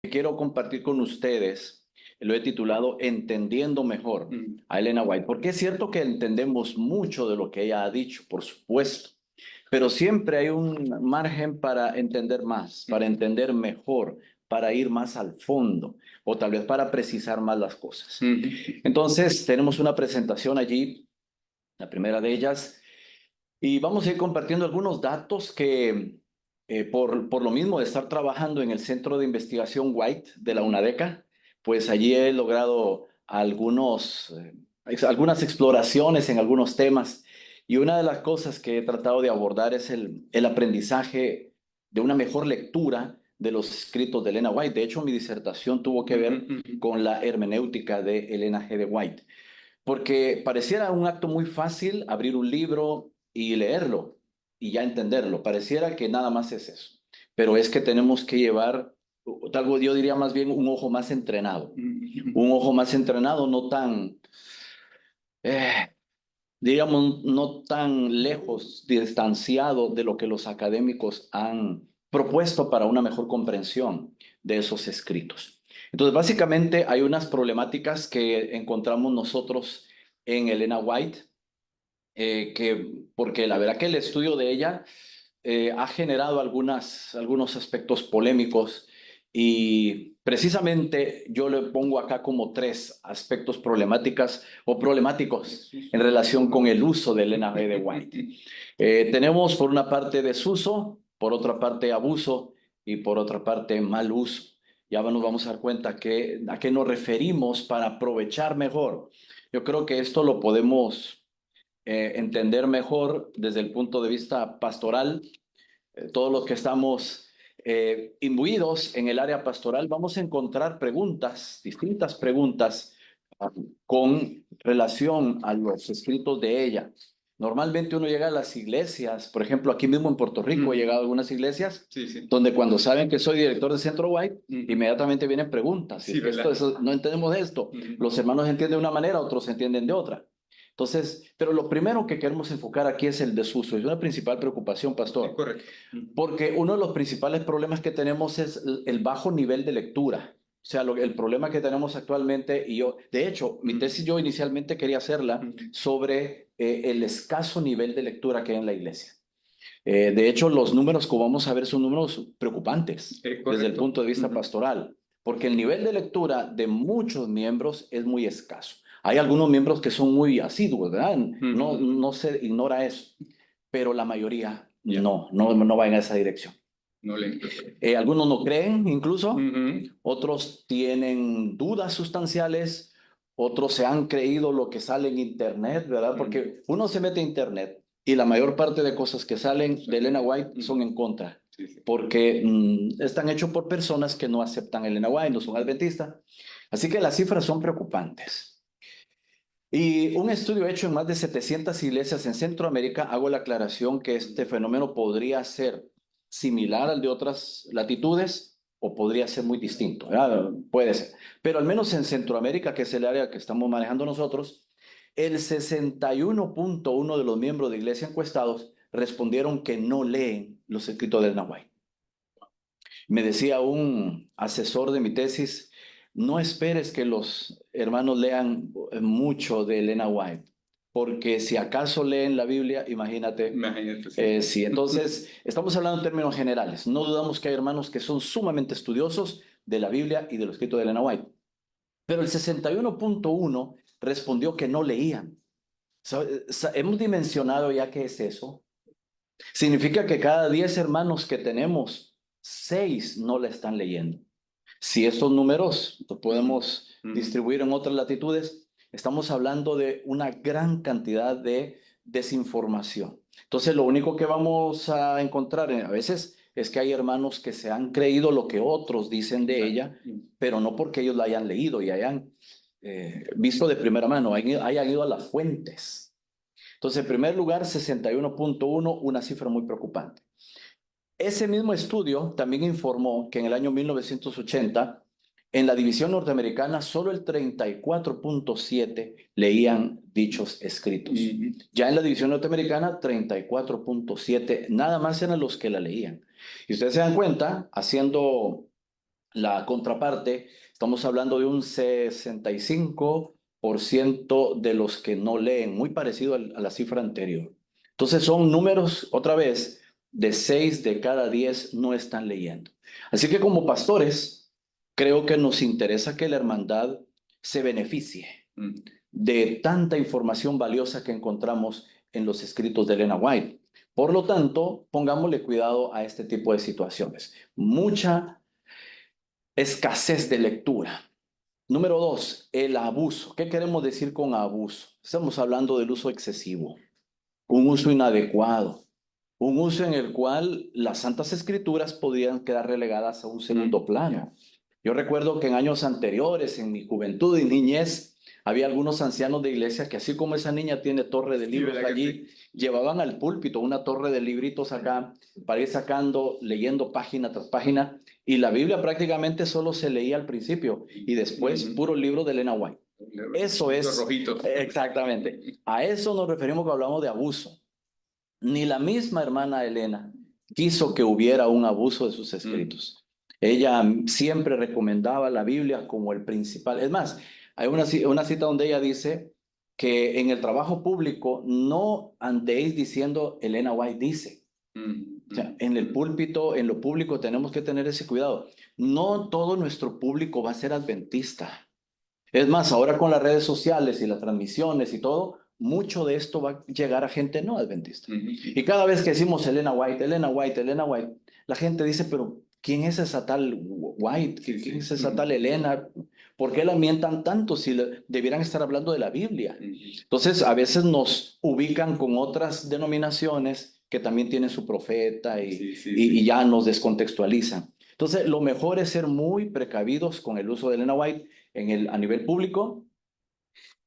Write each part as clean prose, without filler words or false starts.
Quiero compartir con ustedes, lo he titulado Entendiendo Mejor a Elena White, porque es cierto que entendemos mucho de lo que ella ha dicho, por supuesto, pero siempre hay un margen para entender más, para entender mejor, para ir más al fondo o tal vez para precisar más las cosas. Entonces, tenemos una presentación allí, la primera de ellas, y vamos a ir compartiendo algunos datos que, por lo mismo de estar trabajando en el Centro de Investigación White de la UNADECA, pues allí he logrado algunas exploraciones en algunos temas. Y una de las cosas que he tratado de abordar es el aprendizaje de una mejor lectura de los escritos de Elena White. De hecho, mi disertación tuvo que ver con la hermenéutica de Elena G. de White. Porque pareciera un acto muy fácil abrir un libro y leerlo y ya entenderlo. Pareciera que nada más es eso. Pero es que tenemos que llevar, tal vez yo diría más bien un ojo más entrenado. Un ojo más entrenado, no tan, eh, diríamos, no tan lejos, distanciado de lo que los académicos han propuesto para una mejor comprensión de esos escritos. Entonces, básicamente hay unas problemáticas que encontramos nosotros en Elena White, porque la verdad que el estudio de ella ha generado algunos aspectos polémicos y precisamente yo le pongo acá como tres aspectos problemáticas o problemáticos en relación con el uso del Elena G. de White. Tenemos por una parte desuso, por otra parte abuso y por otra parte mal uso. Ya nos vamos a dar cuenta a qué nos referimos para aprovechar mejor. Yo creo que esto lo podemos entender mejor desde el punto de vista pastoral. Todos los que estamos imbuidos en el área pastoral, vamos a encontrar preguntas, distintas preguntas con relación a los escritos de ella. Normalmente uno llega a las iglesias, por ejemplo, aquí mismo en Puerto Rico he llegado a algunas iglesias donde cuando saben que soy director de Centro White, inmediatamente vienen preguntas. Si es que no entendemos esto. Los hermanos entienden de una manera, otros entienden de otra. Entonces, pero lo primero que queremos enfocar aquí es el desuso. Es una principal preocupación, pastor. Correcto. Porque uno de los principales problemas que tenemos es el bajo nivel de lectura. O sea, el problema que tenemos actualmente, y yo, de hecho, mi tesis yo inicialmente quería hacerla sobre el escaso nivel de lectura que hay en la iglesia. De hecho, los números que vamos a ver son números preocupantes desde el punto de vista pastoral, porque el nivel de lectura de muchos miembros es muy escaso. Hay algunos miembros que son muy asiduos, ¿verdad? No se ignora eso, pero la mayoría no va en esa dirección. No leen. Algunos no creen incluso, otros tienen dudas sustanciales, otros se han creído lo que sale en internet, ¿verdad? Porque uno se mete a internet y la mayor parte de cosas que salen de Elena White son en contra, porque están hechos por personas que no aceptan a Elena White, no son adventistas. Así que las cifras son preocupantes. Y un estudio hecho en más de 700 iglesias en Centroamérica, hago la aclaración que este fenómeno podría ser similar al de otras latitudes o podría ser muy distinto, ¿verdad? Puede ser. Pero al menos en Centroamérica, que es el área que estamos manejando nosotros, el 61.1 de los miembros de iglesia encuestados respondieron que no leen los escritos del Nahuatl. Me decía un asesor de mi tesis, no esperes que los hermanos lean mucho de Elena White, porque si acaso leen la Biblia, imagínate. Sí, entonces estamos hablando en términos generales. No dudamos que hay hermanos que son sumamente estudiosos de la Biblia y de los escritos de Elena White, pero el 61.1 respondió que no leían. Hemos dimensionado ya qué es eso. Significa que cada 10 hermanos que tenemos, 6 no la están leyendo. Si estos números los podemos distribuir en otras latitudes, estamos hablando de una gran cantidad de desinformación. Entonces, lo único que vamos a encontrar a veces es que hay hermanos que se han creído lo que otros dicen de ella, pero no porque ellos la hayan leído y hayan visto de primera mano, hayan ido a las fuentes. Entonces, en primer lugar, 61.1, una cifra muy preocupante. Ese mismo estudio también informó que en el año 1980, en la división norteamericana, solo el 34.7 leían dichos escritos. Ya en la división norteamericana, 34.7, nada más eran los que la leían. Y ustedes se dan cuenta, haciendo la contraparte, estamos hablando de un 65% de los que no leen, muy parecido a la cifra anterior. Entonces son números, otra vez, de 6 de cada 10 no están leyendo. Así que como pastores, creo que nos interesa que la hermandad se beneficie de tanta información valiosa que encontramos en los escritos de Elena White. Por lo tanto, pongámosle cuidado a este tipo de situaciones. Mucha escasez de lectura. Número 2, el abuso. ¿Qué queremos decir con abuso? Estamos hablando del uso excesivo, un uso inadecuado, un uso en el cual las Santas Escrituras podrían quedar relegadas a un segundo plano. Yo recuerdo que en años anteriores, en mi juventud y niñez, había algunos ancianos de iglesia que así como esa niña tiene torre de libros allí, llevaban al púlpito una torre de libritos acá para ir sacando, leyendo página tras página, y la Biblia prácticamente solo se leía al principio y después puro libro de Elena White. Eso es, exactamente, a eso nos referimos cuando hablamos de abuso. Ni la misma hermana Elena quiso que hubiera un abuso de sus escritos. Ella siempre recomendaba la Biblia como el principal. Es más, hay una cita donde ella dice que en el trabajo público no andéis diciendo Elena White dice. O sea, en el púlpito, en lo público tenemos que tener ese cuidado. No todo nuestro público va a ser adventista. Es más, ahora con las redes sociales y las transmisiones y todo, mucho de esto va a llegar a gente no adventista. Y cada vez que decimos Elena White, Elena White, Elena White, la gente dice, pero ¿quién es esa tal White? ¿Quién es esa tal Elena? ¿Por qué la mientan tanto si debieran estar hablando de la Biblia? Entonces, a veces nos ubican con otras denominaciones que también tienen su profeta y ya nos descontextualizan. Entonces, lo mejor es ser muy precavidos con el uso de Elena White a nivel público.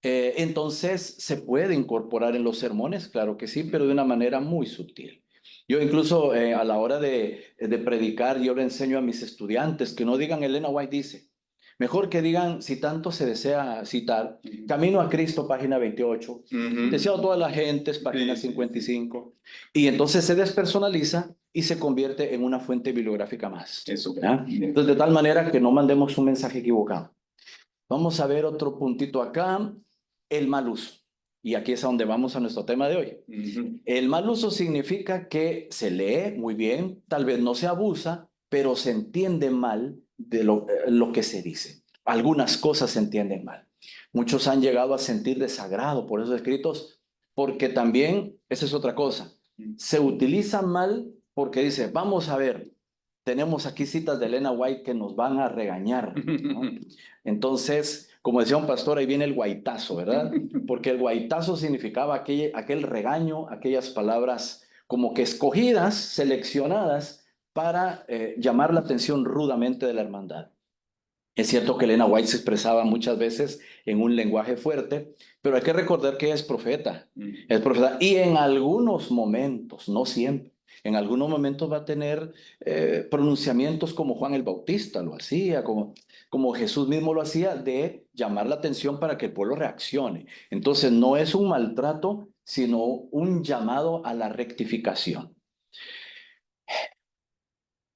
Entonces se puede incorporar en los sermones, claro que sí, pero de una manera muy sutil. Yo incluso a la hora de predicar, yo le enseño a mis estudiantes que no digan Elena White dice, mejor que digan, si tanto se desea citar, Camino a Cristo, página 28, Deseo a todas las gentes, página 55, y entonces se despersonaliza y se convierte en una fuente bibliográfica más. Entonces, de tal manera que no mandemos un mensaje equivocado. Vamos a ver otro puntito acá, el mal uso. Y aquí es a donde vamos a nuestro tema de hoy. El mal uso significa que se lee muy bien, tal vez no se abusa, pero se entiende mal de lo que se dice. Algunas cosas se entienden mal. Muchos han llegado a sentir desagrado por esos escritos, porque también, esa es otra cosa, se utiliza mal porque dice, vamos a ver, tenemos aquí citas de Elena White que nos van a regañar, ¿no? Entonces, como decía un pastor, ahí viene el guaitazo, ¿verdad? Porque el guaitazo significaba aquel regaño, aquellas palabras como que escogidas, seleccionadas para llamar la atención rudamente de la hermandad. Es cierto que Elena White se expresaba muchas veces en un lenguaje fuerte, pero hay que recordar que ella es profeta y en algunos momentos, no siempre, en algunos momentos va a tener pronunciamientos como Juan el Bautista lo hacía, como Jesús mismo lo hacía, de llamar la atención para que el pueblo reaccione. Entonces no es un maltrato, sino un llamado a la rectificación.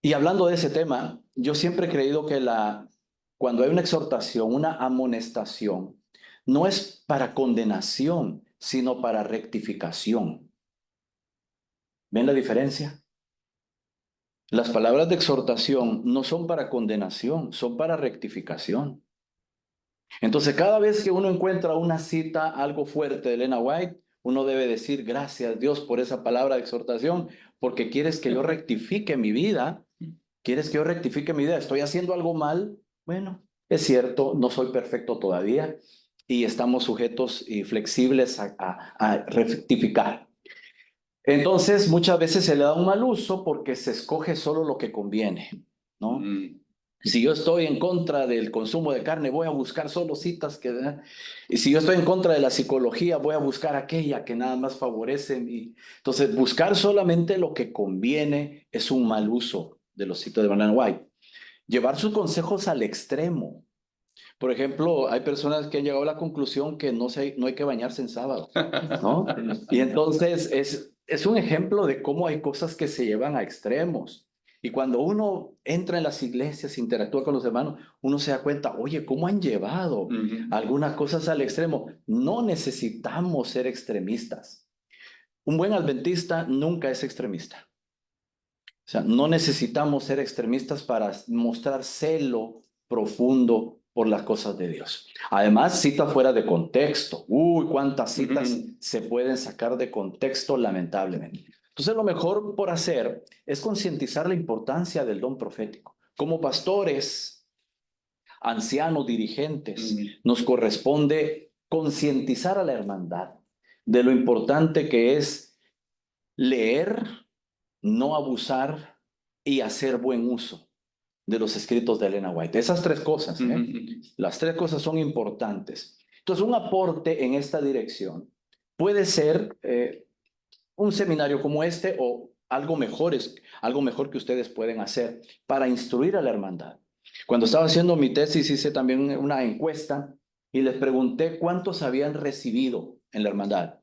Y hablando de ese tema, yo siempre he creído que cuando hay una exhortación, una amonestación, no es para condenación, sino para rectificación. ¿Ven la diferencia? Las palabras de exhortación no son para condenación, son para rectificación. Entonces, cada vez que uno encuentra una cita algo fuerte de Elena White, uno debe decir gracias Dios por esa palabra de exhortación, porque quieres que yo rectifique mi vida. ¿Quieres que yo rectifique mi vida? ¿Estoy haciendo algo mal? Bueno, es cierto, no soy perfecto todavía y estamos sujetos y flexibles a rectificar. Entonces, muchas veces se le da un mal uso porque se escoge solo lo que conviene, ¿no? Si yo estoy en contra del consumo de carne, voy a buscar solo citas que... Y si yo estoy en contra de la psicología, voy a buscar aquella que nada más favorece mi... Entonces, buscar solamente lo que conviene es un mal uso de los citas de Elena White. Llevar sus consejos al extremo. Por ejemplo, hay personas que han llegado a la conclusión que no hay que bañarse en sábado, ¿no? Y entonces es un ejemplo de cómo hay cosas que se llevan a extremos. Y cuando uno entra en las iglesias, interactúa con los hermanos, uno se da cuenta, oye, ¿cómo han llevado algunas cosas al extremo? No necesitamos ser extremistas. Un buen adventista nunca es extremista. O sea, no necesitamos ser extremistas para mostrar celo profundo por las cosas de Dios. Además, citas fuera de contexto. Uy, cuántas citas se pueden sacar de contexto, lamentablemente. Entonces, lo mejor por hacer es concientizar la importancia del don profético. Como pastores, ancianos, dirigentes, nos corresponde concientizar a la hermandad de lo importante que es leer, no abusar y hacer buen uso de los escritos de Elena White. Esas tres cosas, las tres cosas son importantes. Entonces, un aporte en esta dirección puede ser un seminario como este o algo mejor que ustedes pueden hacer para instruir a la hermandad. Cuando estaba haciendo mi tesis hice también una encuesta y les pregunté cuántos habían recibido en la hermandad.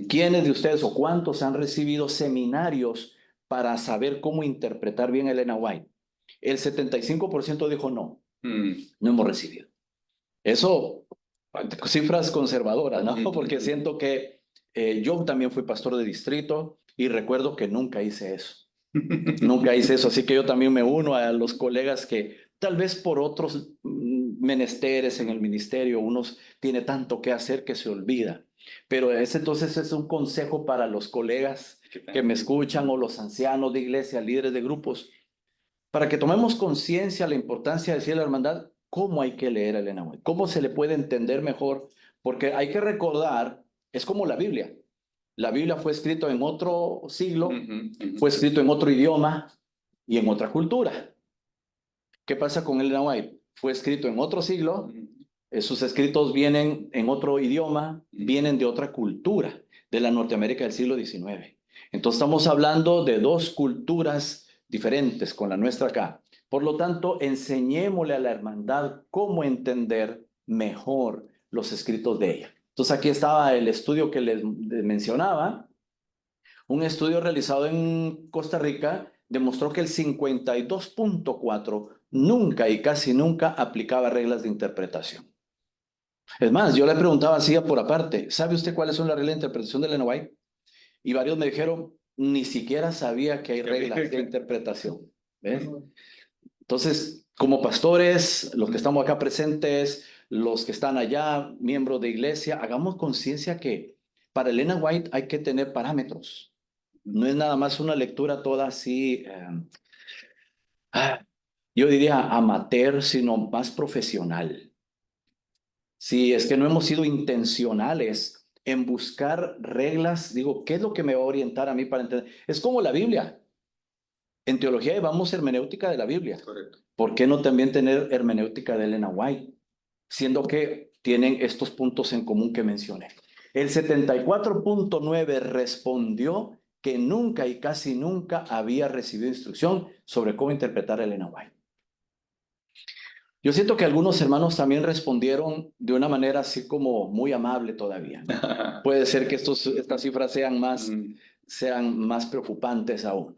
¿Quiénes de ustedes o cuántos han recibido seminarios para saber cómo interpretar bien a Elena White? El 75% dijo no, no hemos recibido. Eso, cifras conservadoras, ¿no? Porque siento que yo también fui pastor de distrito y recuerdo que nunca hice eso. Nunca hice eso, así que yo también me uno a los colegas que tal vez por otros menesteres en el ministerio, unos tiene tanto que hacer que se olvida. Pero ese entonces es un consejo para los colegas que me escuchan o los ancianos de iglesia, líderes de grupos, para que tomemos conciencia de la importancia de decir a la hermandad cómo hay que leer a Elena White, cómo se le puede entender mejor, porque hay que recordar, es como la Biblia. La Biblia fue escrito en otro siglo, fue escrito en otro idioma y en otra cultura. ¿Qué pasa con Elena White? Fue escrito en otro siglo, sus escritos vienen en otro idioma, vienen de otra cultura, de la Norteamérica del siglo XIX. Entonces estamos hablando de dos culturas diferentes con la nuestra acá. Por lo tanto, enseñémosle a la hermandad cómo entender mejor los escritos de ella. Entonces aquí estaba el estudio que les mencionaba. Un estudio realizado en Costa Rica demostró que el 52.4 nunca y casi nunca aplicaba reglas de interpretación. Es más, yo le preguntaba así por aparte, ¿sabe usted cuáles son las reglas de interpretación de Elena White? Y varios me dijeron, ni siquiera sabía que hay reglas de interpretación. ¿Ves? Entonces, como pastores, los que estamos acá presentes, los que están allá, miembros de iglesia, hagamos conciencia que para Elena White hay que tener parámetros. No es nada más una lectura toda así, yo diría amateur, sino más profesional. Si es que no hemos sido intencionales en buscar reglas, digo, ¿qué es lo que me va a orientar a mí para entender? Es como la Biblia. En teología llevamos hermenéutica de la Biblia. Correcto. ¿Por qué no también tener hermenéutica de Elena White? Siendo que tienen estos puntos en común que mencioné. El 74.9 respondió que nunca y casi nunca había recibido instrucción sobre cómo interpretar a Elena White. Yo siento que algunos hermanos también respondieron de una manera así como muy amable todavía. Puede ser que estas cifras sean más preocupantes aún.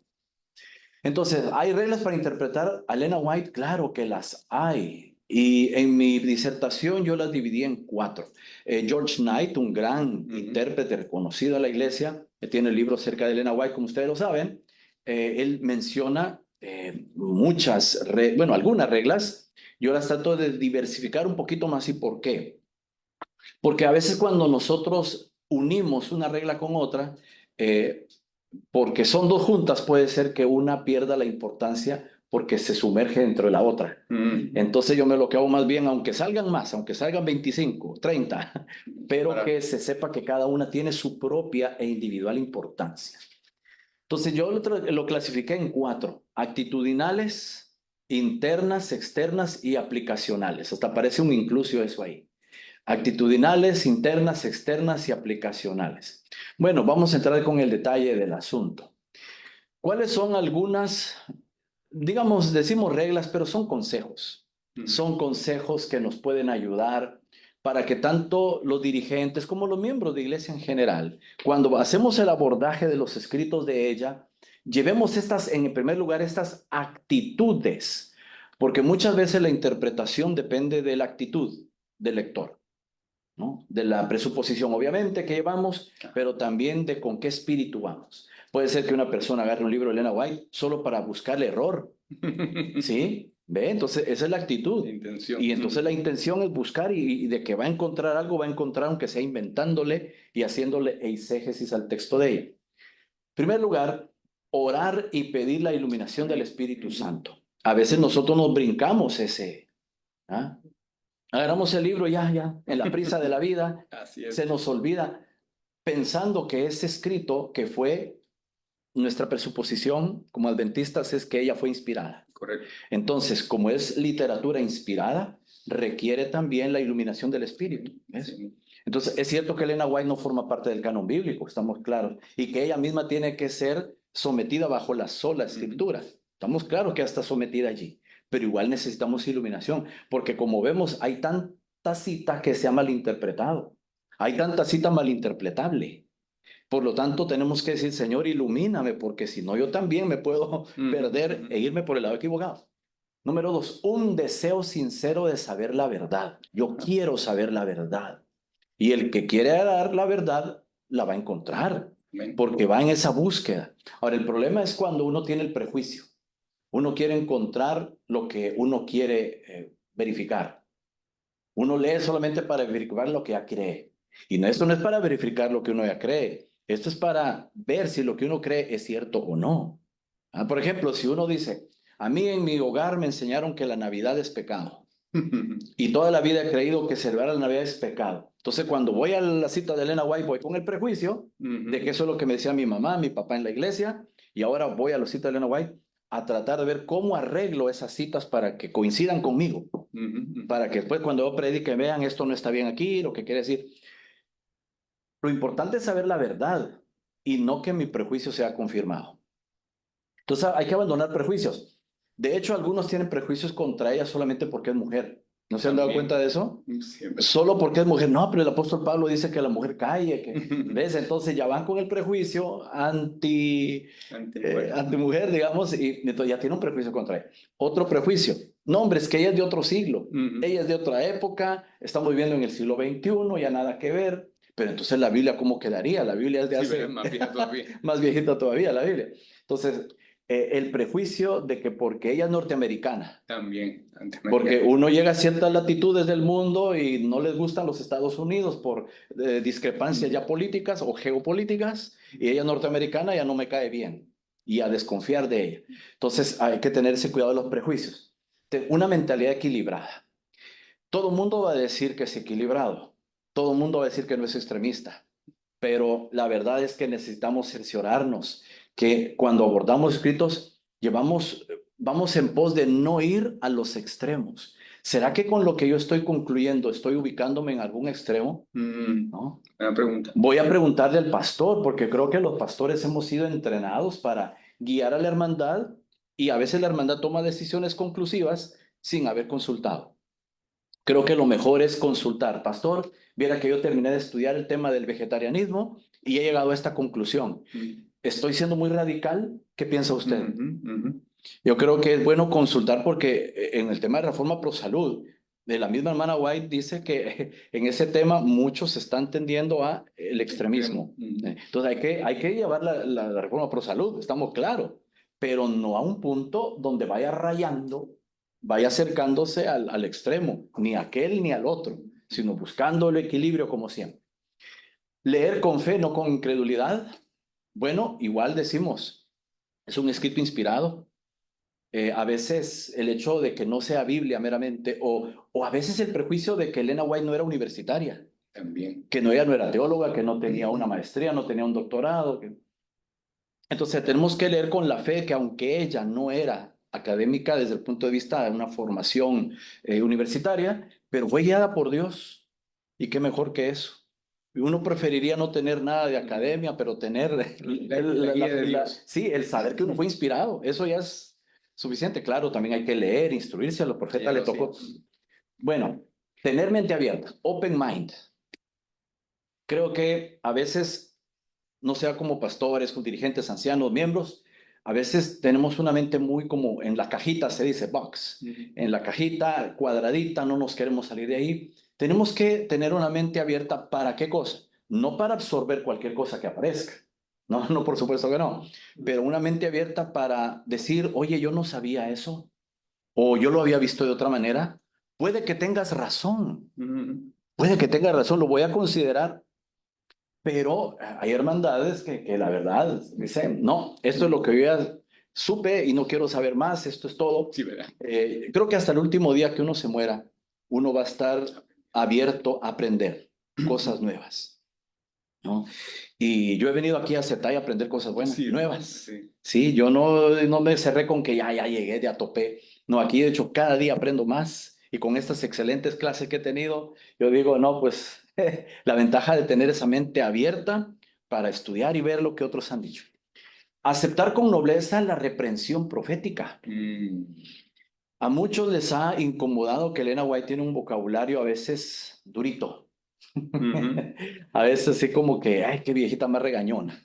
Entonces, ¿hay reglas para interpretar a Elena White? Claro que las hay. Y en mi disertación yo las dividí en 4. George Knight, un gran intérprete reconocido en la iglesia, que tiene libros acerca de Elena White, como ustedes lo saben, él menciona algunas reglas. Yo las trato de diversificar un poquito más. ¿Y por qué? Porque a veces cuando nosotros unimos una regla con otra, porque son dos juntas, puede ser que una pierda la importancia porque se sumerge dentro de la otra. Entonces yo me lo que hago más bien, aunque salgan más, aunque salgan 25, 30, pero que se sepa que cada una tiene su propia e individual importancia. Entonces yo lo clasifiqué en 4: actitudinales, internas, externas y aplicacionales. Hasta parece un inclusio eso ahí. Actitudinales, internas, externas y aplicacionales. Bueno, vamos a entrar con el detalle del asunto. ¿Cuáles son algunas, digamos, decimos reglas, pero son consejos? Son consejos que nos pueden ayudar para que tanto los dirigentes como los miembros de iglesia en general, cuando hacemos el abordaje de los escritos de ella, llevemos en primer lugar, estas actitudes, porque muchas veces la interpretación depende de la actitud del lector, ¿no? De la presuposición, obviamente, que llevamos, pero también de con qué espíritu vamos. Puede ser que una persona agarre un libro de Elena White solo para buscar el error, ¿sí? ¿Ve? Entonces, esa es la actitud. Intención. Y entonces la intención es buscar y de que va a encontrar algo, va a encontrar, aunque sea inventándole y haciéndole eisegesis al texto de ella. En primer lugar, orar y pedir la iluminación del Espíritu Santo. A veces nosotros nos brincamos ¿ah? Agarramos el libro ya, en la prisa de la vida, Así es. se nos olvida, pensando que ese escrito que fue nuestra presuposición como adventistas es que ella fue inspirada. Correcto. Entonces, como es literatura inspirada, requiere también la iluminación del Espíritu. ¿Ves? Sí. Entonces, es cierto que Elena White no forma parte del canon bíblico, estamos claros, y que ella misma tiene que ser sometida bajo la sola escritura. Estamos claros que está sometida allí, pero igual necesitamos iluminación, porque como vemos, hay tanta cita que se ha malinterpretado, hay tanta cita malinterpretable. Por lo tanto, tenemos que decir, Señor, ilumíname, porque si no, yo también me puedo perder e irme por el lado equivocado. Número 2, un deseo sincero de saber la verdad. Yo quiero saber la verdad. Y el que quiere dar la verdad, la va a encontrar, porque va en esa búsqueda. Ahora, el problema es cuando uno tiene el prejuicio. Uno quiere encontrar lo que uno quiere verificar. Uno lee solamente para verificar lo que ya cree. Y esto no es para verificar lo que uno ya cree. Esto es para ver si lo que uno cree es cierto o no. Por ejemplo, si uno dice, a mí en mi hogar me enseñaron que la Navidad es pecado. Y toda la vida he creído que celebrar la Navidad es pecado. Entonces, cuando voy a la cita de Elena White, voy con el prejuicio de que eso es lo que me decía mi mamá, mi papá en la iglesia, y ahora voy a la cita de Elena White a tratar de ver cómo arreglo esas citas para que coincidan conmigo, para que después cuando yo predique vean esto no está bien aquí, lo que quiere decir. Lo importante es saber la verdad y no que mi prejuicio sea confirmado. Entonces hay que abandonar prejuicios. De hecho, algunos tienen prejuicios contra ella solamente porque es mujer. ¿No se han dado cuenta de eso? Siempre. Solo porque es mujer. No, pero el apóstol Pablo dice que la mujer calle. ¿Ves? Entonces ya van con el prejuicio anti-mujer, digamos, y entonces ya tiene un prejuicio contra ella. Otro prejuicio. No, hombre, es que ella es de otro siglo. Ella es de otra época. Estamos viviendo en el siglo XXI, ya nada que ver. Pero entonces la Biblia, ¿cómo quedaría? La Biblia es de hace... más vieja todavía. Más viejita todavía la Biblia. Entonces, el prejuicio de que porque ella es norteamericana. También. Porque uno llega a ciertas latitudes del mundo y no les gustan los Estados Unidos por discrepancias ya políticas o geopolíticas, y ella norteamericana ya no me cae bien, y a desconfiar de ella. Entonces hay que tener ese cuidado de los prejuicios. Una mentalidad equilibrada. Todo el mundo va a decir que es equilibrado, todo el mundo va a decir que no es extremista, pero la verdad es que necesitamos cerciorarnos que cuando abordamos escritos vamos en pos de no ir a los extremos. ¿Será que con lo que yo estoy concluyendo estoy ubicándome en algún extremo? ¿No? Buena pregunta. Voy a preguntarle al pastor, porque creo que los pastores hemos sido entrenados para guiar a la hermandad y a veces la hermandad toma decisiones conclusivas sin haber consultado. Creo que lo mejor es consultar. Pastor, viera que yo terminé de estudiar el tema del vegetarianismo y he llegado a esta conclusión. ¿Estoy siendo muy radical? ¿Qué piensa usted? Yo creo que es bueno consultar porque en el tema de reforma pro salud, de la misma hermana White dice que en ese tema muchos están tendiendo a el extremismo. Entonces hay que llevar la reforma pro salud, estamos claros, pero no a un punto donde vaya rayando, vaya acercándose al extremo, ni a aquel ni al otro, sino buscando el equilibrio como siempre. Leer con fe, no con incredulidad. Bueno, igual decimos, es un escrito inspirado. A veces el hecho de que no sea Biblia meramente, o a veces el prejuicio de que Elena White no era universitaria. También. Que ella no era teóloga, que no tenía una maestría, no tenía un doctorado. Entonces tenemos que leer con la fe que aunque ella no era académica desde el punto de vista de una formación universitaria, pero fue guiada por Dios. ¿Y qué mejor que eso? Uno preferiría no tener nada de academia, pero tener sí, el saber que uno fue inspirado. Eso ya es suficiente. Claro, también hay que leer, instruirse. A los profetas le tocó. Bueno, tener mente abierta, open mind. Creo que a veces, no sea como pastores, con dirigentes, ancianos, miembros, a veces tenemos una mente muy como en la cajita, se dice box, en la cajita cuadradita, no nos queremos salir de ahí. Tenemos que tener una mente abierta ¿para qué cosa? No para absorber cualquier cosa que aparezca. No, no, por supuesto que no. Pero una mente abierta para decir, oye, yo no sabía eso, o yo lo había visto de otra manera. Puede que tengas razón, puede que tengas razón, lo voy a considerar, pero hay hermandades que la verdad dicen, no, esto es lo que yo ya supe y no quiero saber más, esto es todo. Sí, ¿verdad? Creo que hasta el último día que uno se muera, uno va a estar abierto a aprender cosas nuevas, ¿no? Y yo he venido aquí a aceptar y aprender cosas buenas, Sí, nuevas. sí. Sí, yo no me cerré con que ya llegué, ya topé. No, aquí de hecho cada día aprendo más y con estas excelentes clases que he tenido, yo digo, no, pues la ventaja de tener esa mente abierta para estudiar y ver lo que otros han dicho. Aceptar con nobleza la reprensión profética. A muchos les ha incomodado que Elena White tiene un vocabulario a veces durito. A veces así como que, ay, qué viejita más regañona.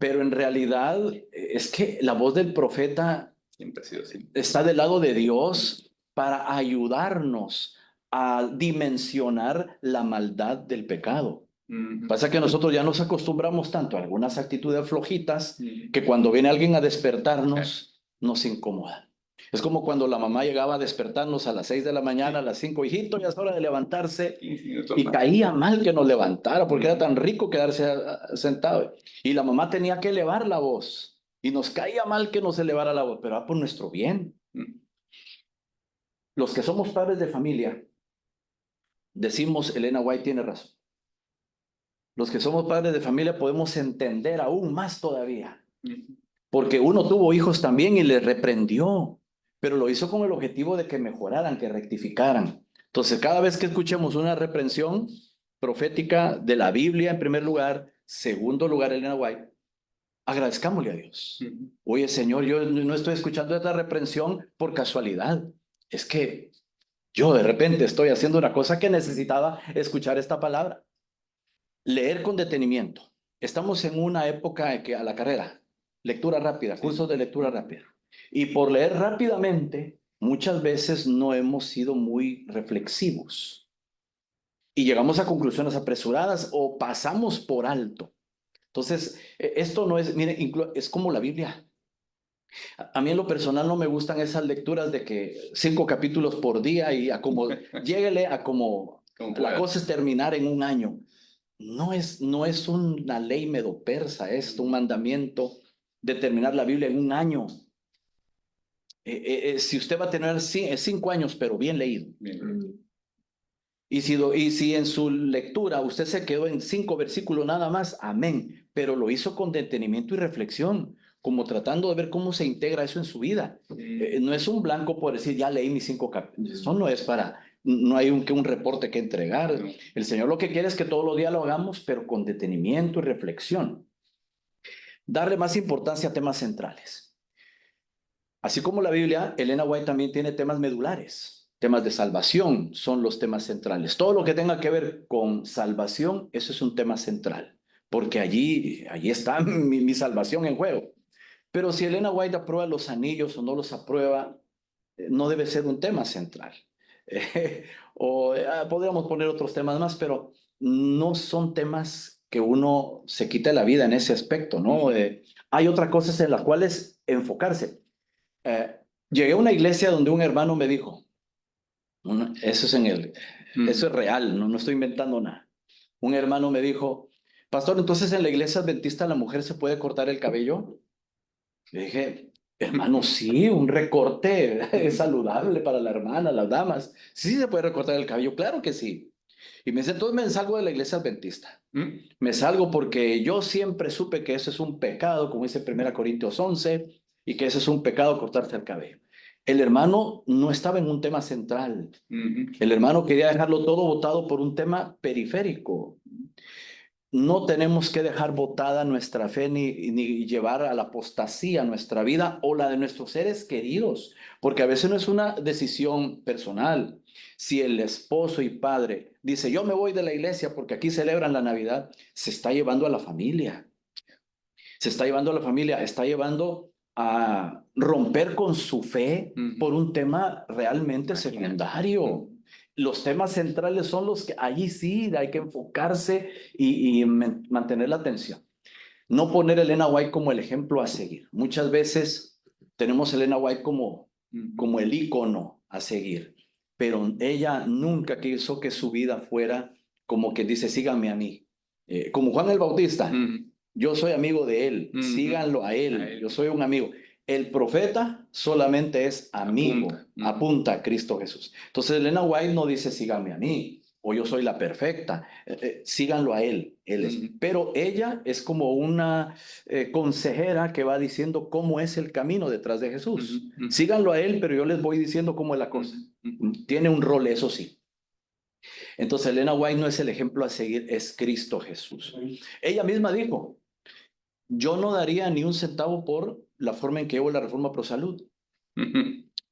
Pero en realidad es que la voz del profeta Siempre ha sido así. está del lado de Dios para ayudarnos a dimensionar la maldad del pecado. Pasa que nosotros ya nos acostumbramos tanto a algunas actitudes flojitas que cuando viene alguien a despertarnos nos incomoda. Es como cuando la mamá llegaba a despertarnos a las 6 de la mañana, a las 5, hijito, ya es hora de levantarse. Y caía mal que nos levantara porque era tan rico quedarse sentado. Y la mamá tenía que elevar la voz. Y nos caía mal que nos elevara la voz, pero era por nuestro bien. Los que somos padres de familia, decimos, Elena White tiene razón. Los que somos padres de familia podemos entender aún más todavía. Porque uno tuvo hijos también y les reprendió, pero lo hizo con el objetivo de que mejoraran, que rectificaran. Entonces, cada vez que escuchemos una reprensión profética de la Biblia en primer lugar, segundo lugar, Elena White, agradezcámosle a Dios. Oye, Señor, yo no estoy escuchando esta reprensión por casualidad. Es que yo de repente estoy haciendo una cosa que necesitaba escuchar esta palabra. Leer con detenimiento. Estamos en una época que a la carrera, lectura rápida, cursos de lectura rápida. Y por leer rápidamente, muchas veces no hemos sido muy reflexivos. Y llegamos a conclusiones apresuradas o pasamos por alto. Entonces, esto no es, mire, es como la Biblia. A mí en lo personal no me gustan esas lecturas de que 5 capítulos por día y a como, lléguele a como la cosa es terminar en un año. No es una ley medo-persa esto, un mandamiento de terminar la Biblia en un año. Si usted va a tener 5 años, pero bien leído. Y si en su lectura usted se quedó en 5 versículos nada más, amén. Pero lo hizo con detenimiento y reflexión, como tratando de ver cómo se integra eso en su vida. No es un blanco por decir, ya leí mis 5 capítulos. Eso no es para, no hay un reporte que entregar. El Señor lo que quiere es que todos los días lo hagamos, pero con detenimiento y reflexión. Darle más importancia a temas centrales. Así como la Biblia, Elena White también tiene temas medulares. Temas de salvación son los temas centrales. Todo lo que tenga que ver con salvación, eso es un tema central, porque allí está mi salvación en juego. Pero si Elena White aprueba los anillos o no los aprueba, no debe ser un tema central. Podríamos poner otros temas más, pero no son temas que uno se quite la vida en ese aspecto, ¿no? Hay otras cosas en las cuales enfocarse. Llegué a una iglesia donde un hermano me dijo, eso es real, no estoy inventando nada. Un hermano me dijo, pastor, entonces en la iglesia adventista la mujer se puede cortar el cabello. Le dije, hermano, sí, un recorte es saludable para la hermana, las damas. Sí se puede recortar el cabello, claro que sí. Y me dice, entonces me salgo de la iglesia adventista. Me salgo porque yo siempre supe que eso es un pecado, como dice 1 Corintios 11, y que eso es un pecado cortarse el cabello. El hermano no estaba en un tema central. El hermano quería dejarlo todo botado por un tema periférico. No tenemos que dejar botada nuestra fe ni llevar a la apostasía nuestra vida o la de nuestros seres queridos, porque a veces no es una decisión personal. Si el esposo y padre dice, yo me voy de la iglesia porque aquí celebran la Navidad, se está llevando a la familia. Se está llevando a la familia, está llevando a romper con su fe por un tema realmente secundario. Los temas centrales son los que allí sí hay que enfocarse y mantener la atención. No poner a Elena White como el ejemplo a seguir. Muchas veces tenemos a Elena White como el ícono a seguir, pero ella nunca quiso que su vida fuera como que dice, síganme a mí. Como Juan el Bautista, yo soy amigo de él, síganlo a él, yo soy un amigo. El profeta solamente es amigo, apunta a Cristo Jesús. Entonces Elena White no dice, síganme a mí, o yo soy la perfecta, síganlo a él, él es. Pero ella es como una consejera que va diciendo cómo es el camino detrás de Jesús. Síganlo a él, pero yo les voy diciendo cómo es la cosa. Tiene un rol, eso sí. Entonces Elena White no es el ejemplo a seguir, es Cristo Jesús. Ella misma dijo, yo no daría ni un centavo por la forma en que llevo la reforma pro salud.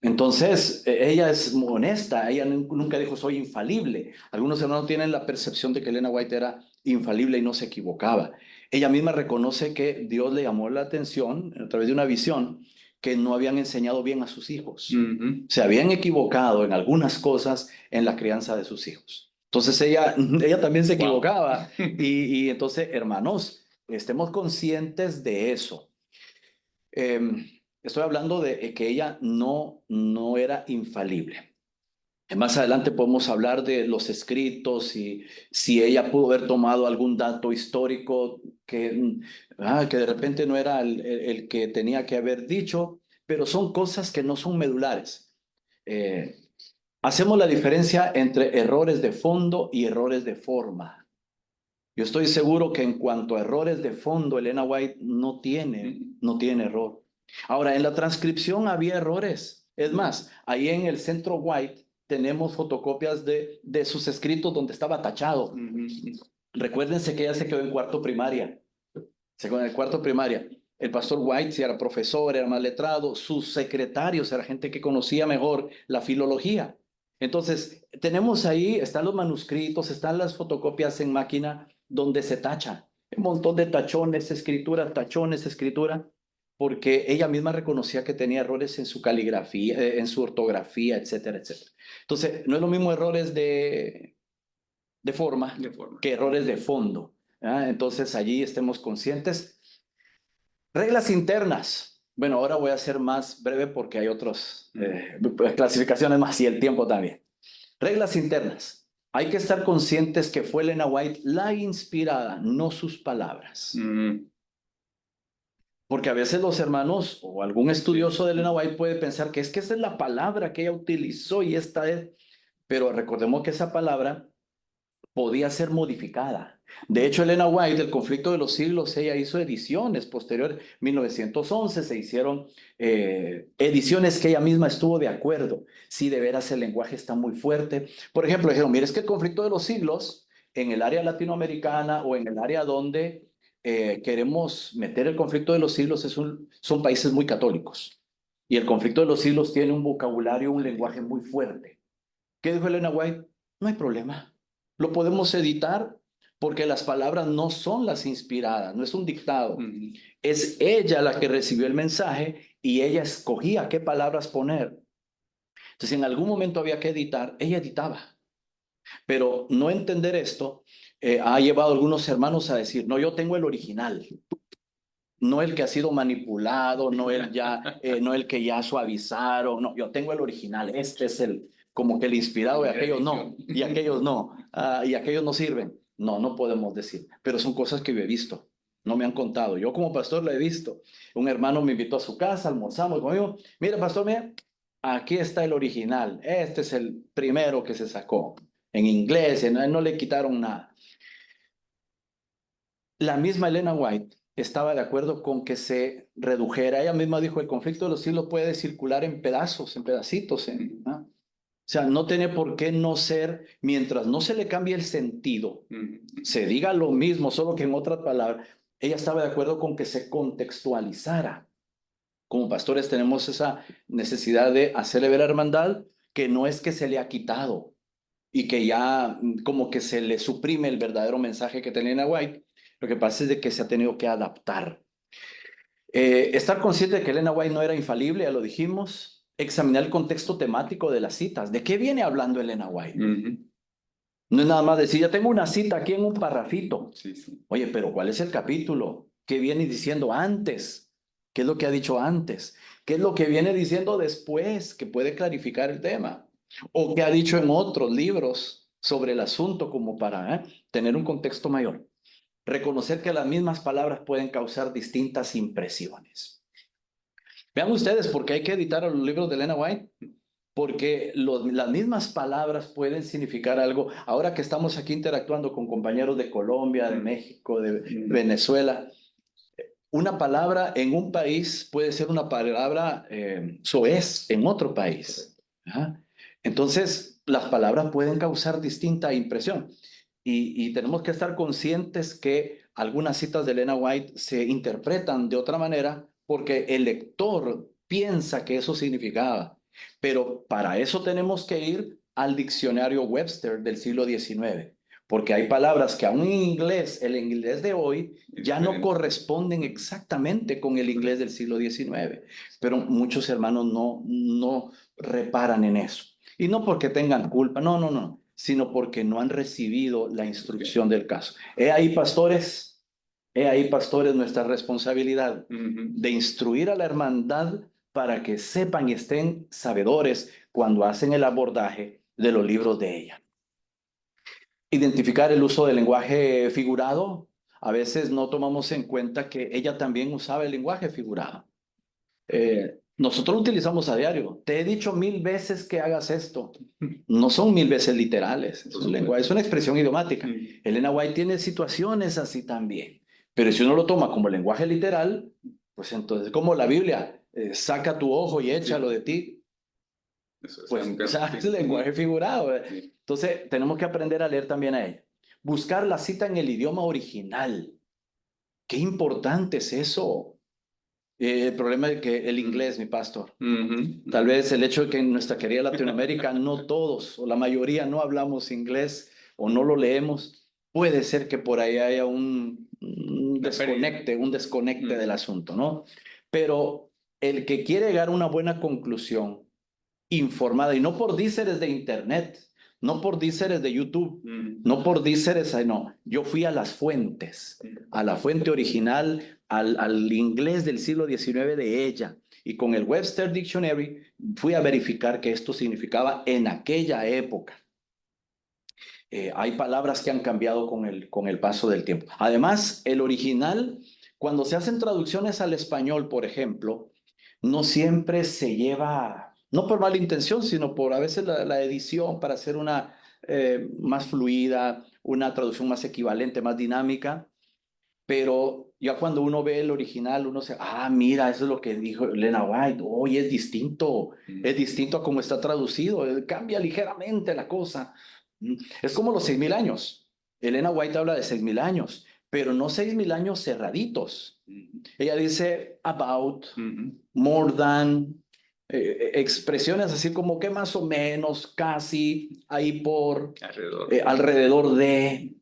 Entonces, ella es muy honesta, ella nunca dijo soy infalible. Algunos hermanos tienen la percepción de que Elena White era infalible y no se equivocaba. Ella misma reconoce que Dios le llamó la atención a través de una visión que no habían enseñado bien a sus hijos. Se habían equivocado en algunas cosas en la crianza de sus hijos. Entonces ella también se equivocaba. Y entonces, hermanos, estemos conscientes de eso. Estoy hablando de que ella no era infalible. Más adelante podemos hablar de los escritos y si ella pudo haber tomado algún dato histórico que de repente no era el que tenía que haber dicho, pero son cosas que no son medulares. Hacemos la diferencia entre errores de fondo y errores de forma. Yo estoy seguro que en cuanto a errores de fondo, Elena White no tiene error. Ahora, en la transcripción había errores. Es más, ahí en el centro White tenemos fotocopias de sus escritos donde estaba tachado. Recuérdense que ella se quedó en cuarto primaria. Se quedó en el cuarto primaria. El pastor White sí era profesor, era más letrado. Sus secretarios era gente que conocía mejor la filología. Entonces, tenemos ahí, están los manuscritos, están las fotocopias en máquina donde se tacha. Un montón de tachones, escritura, porque ella misma reconocía que tenía errores en su caligrafía, en su ortografía, etcétera, etcétera. Entonces, no es lo mismo errores de forma que errores de fondo. Entonces, allí estemos conscientes. Reglas internas. Bueno, ahora voy a ser más breve porque hay otras clasificaciones más y el tiempo también. Reglas internas. Hay que estar conscientes que fue Elena White la inspirada, no sus palabras. Porque a veces los hermanos o algún estudioso de Elena White puede pensar que esa es la palabra que ella utilizó y esta es. Pero recordemos que esa palabra podía ser modificada. De hecho, Elena White, El conflicto de los siglos, ella hizo ediciones posteriores. 1911 se hicieron ediciones que ella misma estuvo de acuerdo. Si de veras el lenguaje está muy fuerte. Por ejemplo, dijeron, mire, es que el conflicto de los siglos en el área latinoamericana o en el área donde queremos meter el conflicto de los siglos son países muy católicos. Y el conflicto de los siglos tiene un vocabulario, un lenguaje muy fuerte. ¿Qué dijo Elena White? No hay problema. Lo podemos editar porque las palabras no son las inspiradas, no es un dictado. Es ella la que recibió el mensaje y ella escogía qué palabras poner. Entonces, en algún momento había que editar, ella editaba. Pero no entender esto ha llevado a algunos hermanos a decir, no, yo tengo el original. No el que ha sido manipulado, no el que ya suavizaron, no, yo tengo el original, este es como que el inspirado y aquellos no, y aquellos no, y aquellos no sirven. No, no podemos decir, pero son cosas que yo he visto, no me han contado. Yo como pastor lo he visto. Un hermano me invitó a su casa, almorzamos conmigo, mira pastor, mira, aquí está el original, este es el primero que se sacó en inglés, no le quitaron nada. La misma Elena White estaba de acuerdo con que se redujera. Ella misma dijo, el conflicto de los siglos puede circular en pedazos, en pedacitos. ¿No? O sea, no tiene por qué no ser, mientras no se le cambie el sentido, se diga lo mismo, solo que en otras palabras. Ella estaba de acuerdo con que se contextualizara. Como pastores tenemos esa necesidad de hacerle ver a la hermandad que no es que se le ha quitado y que ya como que se le suprime el verdadero mensaje que tenía Elena White. Lo que pasa es de que se ha tenido que adaptar. Estar consciente de que Elena White no era infalible, ya lo dijimos. Examinar el contexto temático de las citas. ¿De qué viene hablando Elena White? No es nada más decir, ya tengo una cita aquí en un parrafito. Sí, sí. Oye, pero ¿cuál es el capítulo? ¿Qué viene diciendo antes? ¿Qué es lo que ha dicho antes? ¿Qué es lo que viene diciendo después que puede clarificar el tema? ¿O qué ha dicho en otros libros sobre el asunto como para tener un contexto mayor? Reconocer que las mismas palabras pueden causar distintas impresiones. Vean ustedes por qué hay que editar los libros de Elena White. Porque las mismas palabras pueden significar algo. Ahora que estamos aquí interactuando con compañeros de Colombia, de México, de Venezuela, una palabra en un país puede ser una palabra soez en otro país. ¿Ah? Entonces, las palabras pueden causar distinta impresión. Y tenemos que estar conscientes que algunas citas de Elena White se interpretan de otra manera porque el lector piensa que eso significaba. Pero para eso tenemos que ir al diccionario Webster del siglo XIX, porque hay palabras que aún en inglés, el inglés de hoy, ya no corresponden exactamente con el inglés del siglo XIX. Pero muchos hermanos no reparan en eso. Y no porque tengan culpa, no, sino porque no han recibido la instrucción del caso. He ahí, pastores, nuestra responsabilidad de instruir a la hermandad para que sepan y estén sabedores cuando hacen el abordaje de los libros de ella. Identificar el uso del lenguaje figurado. A veces no tomamos en cuenta que ella también usaba el lenguaje figurado. Nosotros lo utilizamos a diario. Te he dicho 1000 veces que hagas esto. No son 1000 veces literales. Es un lenguaje, es una expresión idiomática. Elena White tiene situaciones así también. Pero si uno lo toma como lenguaje literal, pues entonces, como la Biblia, saca tu ojo y échalo de ti. Pues es el lenguaje figurado. Entonces, tenemos que aprender a leer también a ella. Buscar la cita en el idioma original. Qué importante es eso. El problema es que el inglés, mi pastor. Tal vez el hecho de que en nuestra querida Latinoamérica no todos o la mayoría no hablamos inglés o no lo leemos, puede ser que por ahí haya un desconecte del asunto, ¿no? Pero el que quiere llegar a una buena conclusión informada, y no por díceres de internet, no por díceres de YouTube, no por díceres, no, yo fui a las fuentes, a la fuente original, al inglés del siglo XIX de ella, y con el Webster Dictionary fui a verificar que esto significaba en aquella época. Hay palabras que han cambiado con el paso del tiempo. Además, el original, cuando se hacen traducciones al español, por ejemplo, no siempre se lleva, no por mala intención, sino por a veces la edición para hacer una más fluida, una traducción más equivalente, más dinámica. Pero ya cuando uno ve el original, uno se, mira, eso es lo que dijo Elena White, hoy es distinto a cómo está traducido, cambia ligeramente la cosa. Es como los 6000 años. Elena White habla de 6000 años, pero no 6000 años cerraditos. Ella dice about, more than, expresiones así como que más o menos, casi, ahí por, alrededor de.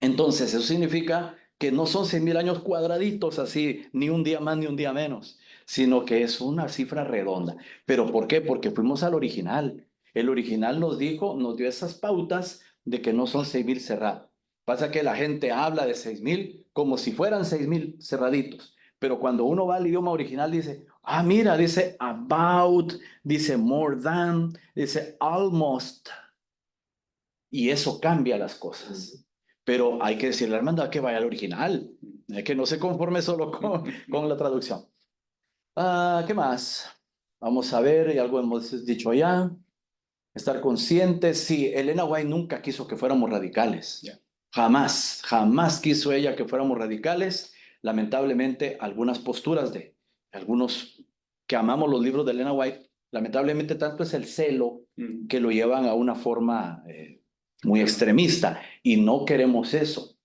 Entonces, eso significa que no son 6000 años cuadraditos así, ni un día más ni un día menos, sino que es una cifra redonda. ¿Pero por qué? Porque fuimos al original. El original nos dio esas pautas de que no son 6000 cerrados. Pasa que la gente habla de 6000 como si fueran 6000 cerraditos. Pero cuando uno va al idioma original dice, mira, dice about, dice more than, dice almost. Y eso cambia las cosas. Pero hay que decirle a la hermandad que vaya al original, que no se conforme solo con la traducción. ¿Qué más? Vamos a ver, y algo hemos dicho ya. Estar conscientes. Sí, Elena White nunca quiso que fuéramos radicales. Jamás quiso ella que fuéramos radicales. Lamentablemente, algunas posturas de algunos que amamos los libros de Elena White, lamentablemente tanto es el celo que lo llevan a una forma muy extremista, y no queremos eso.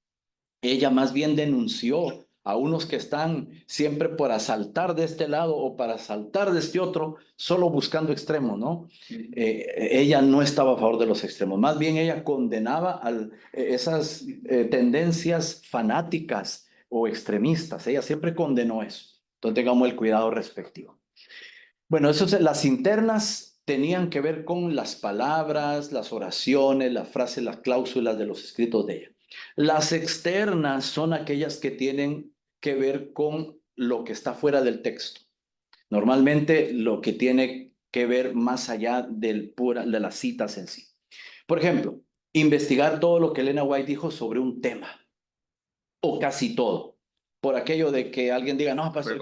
Ella más bien denunció a unos que están siempre por asaltar de este lado o para asaltar de este otro, solo buscando extremos, ¿no? Ella no estaba a favor de los extremos, más bien ella condenaba esas tendencias fanáticas o extremistas, ella siempre condenó eso. Entonces tengamos el cuidado respectivo. Bueno, las internas tenían que ver con las palabras, las oraciones, las frases, las cláusulas de los escritos de ella. Las externas son aquellas que tienen que ver con lo que está fuera del texto. Normalmente lo que tiene que ver más allá de las citas en sí. Por ejemplo, investigar todo lo que Elena White dijo sobre un tema, o casi todo. Por aquello de que alguien diga, no, pastor,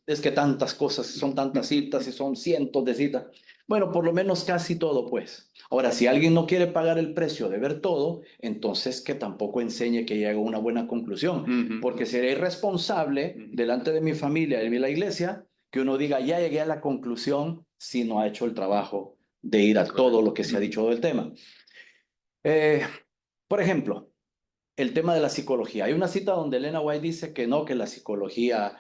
es que tantas cosas, son tantas citas y son cientos de citas. Bueno, por lo menos casi todo, pues. Ahora, si alguien no quiere pagar el precio de ver todo, entonces que tampoco enseñe que llegue a una buena conclusión, porque sería irresponsable delante de mi familia y de la iglesia que uno diga, ya llegué a la conclusión si no ha hecho el trabajo de ir a todo lo que se ha dicho del tema. Por ejemplo, el tema de la psicología. Hay una cita donde Elena White dice que no, que la psicología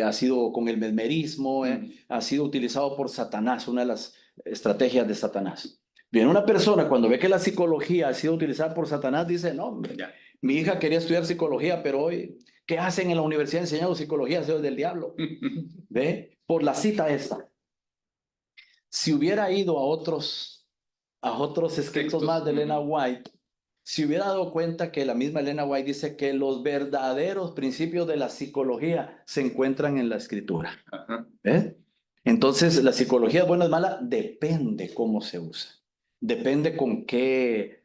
ha sido con el mesmerismo, ha sido utilizado por Satanás, una de las estrategias de Satanás. Bien, una persona cuando ve que la psicología ha sido utilizada por Satanás dice, no, hombre, mi hija quería estudiar psicología, pero hoy, ¿qué hacen en la universidad enseñando psicología? Eso es del diablo. ¿Ve? Por la cita esta. Si hubiera ido a otros escritos más de Elena White, se hubiera dado cuenta que la misma Elena White dice que los verdaderos principios de la psicología se encuentran en la escritura. ¿Eh? Entonces, la psicología, buena o mala, depende cómo se usa. Depende con qué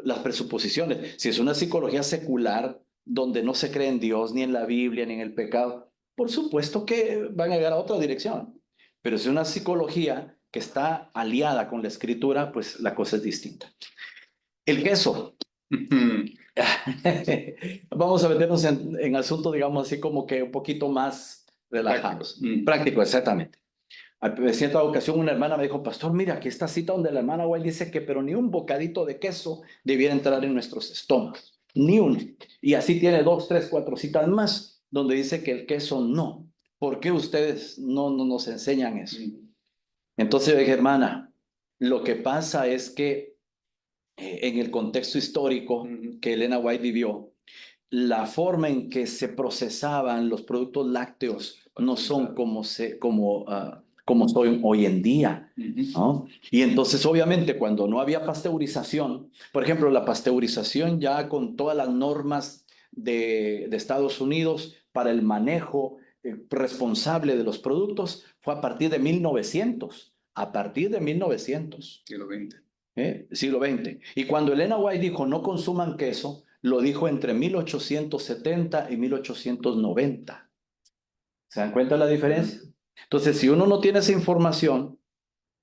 las presuposiciones. Si es una psicología secular, donde no se cree en Dios, ni en la Biblia, ni en el pecado, por supuesto que van a llegar a otra dirección. Pero si es una psicología que está aliada con la escritura, pues la cosa es distinta. El queso. Vamos a meternos en asuntos, digamos así, como que un poquito más relajados. Práctico, exactamente. En cierta ocasión una hermana me dijo, pastor, mira, aquí está cita donde la hermana White dice que pero ni un bocadito de queso debiera entrar en nuestros estómagos. Ni uno. Y así tiene 2, 3, 4 citas más donde dice que el queso no. ¿Por qué ustedes no nos enseñan eso? Entonces yo dije, hermana, lo que pasa es que en el contexto histórico que Elena White vivió, la forma en que se procesaban los productos lácteos no son como son hoy en día, ¿no? Y entonces, obviamente, cuando no había pasteurización, por ejemplo, la pasteurización ya con todas las normas de Estados Unidos para el manejo responsable de los productos fue a partir de 1900, a partir de 1900. Siglo XX. Siglo XX. Y cuando Elena White dijo no consuman queso, lo dijo entre 1870 y 1890. ¿Se dan cuenta la diferencia? Entonces, si uno no tiene esa información,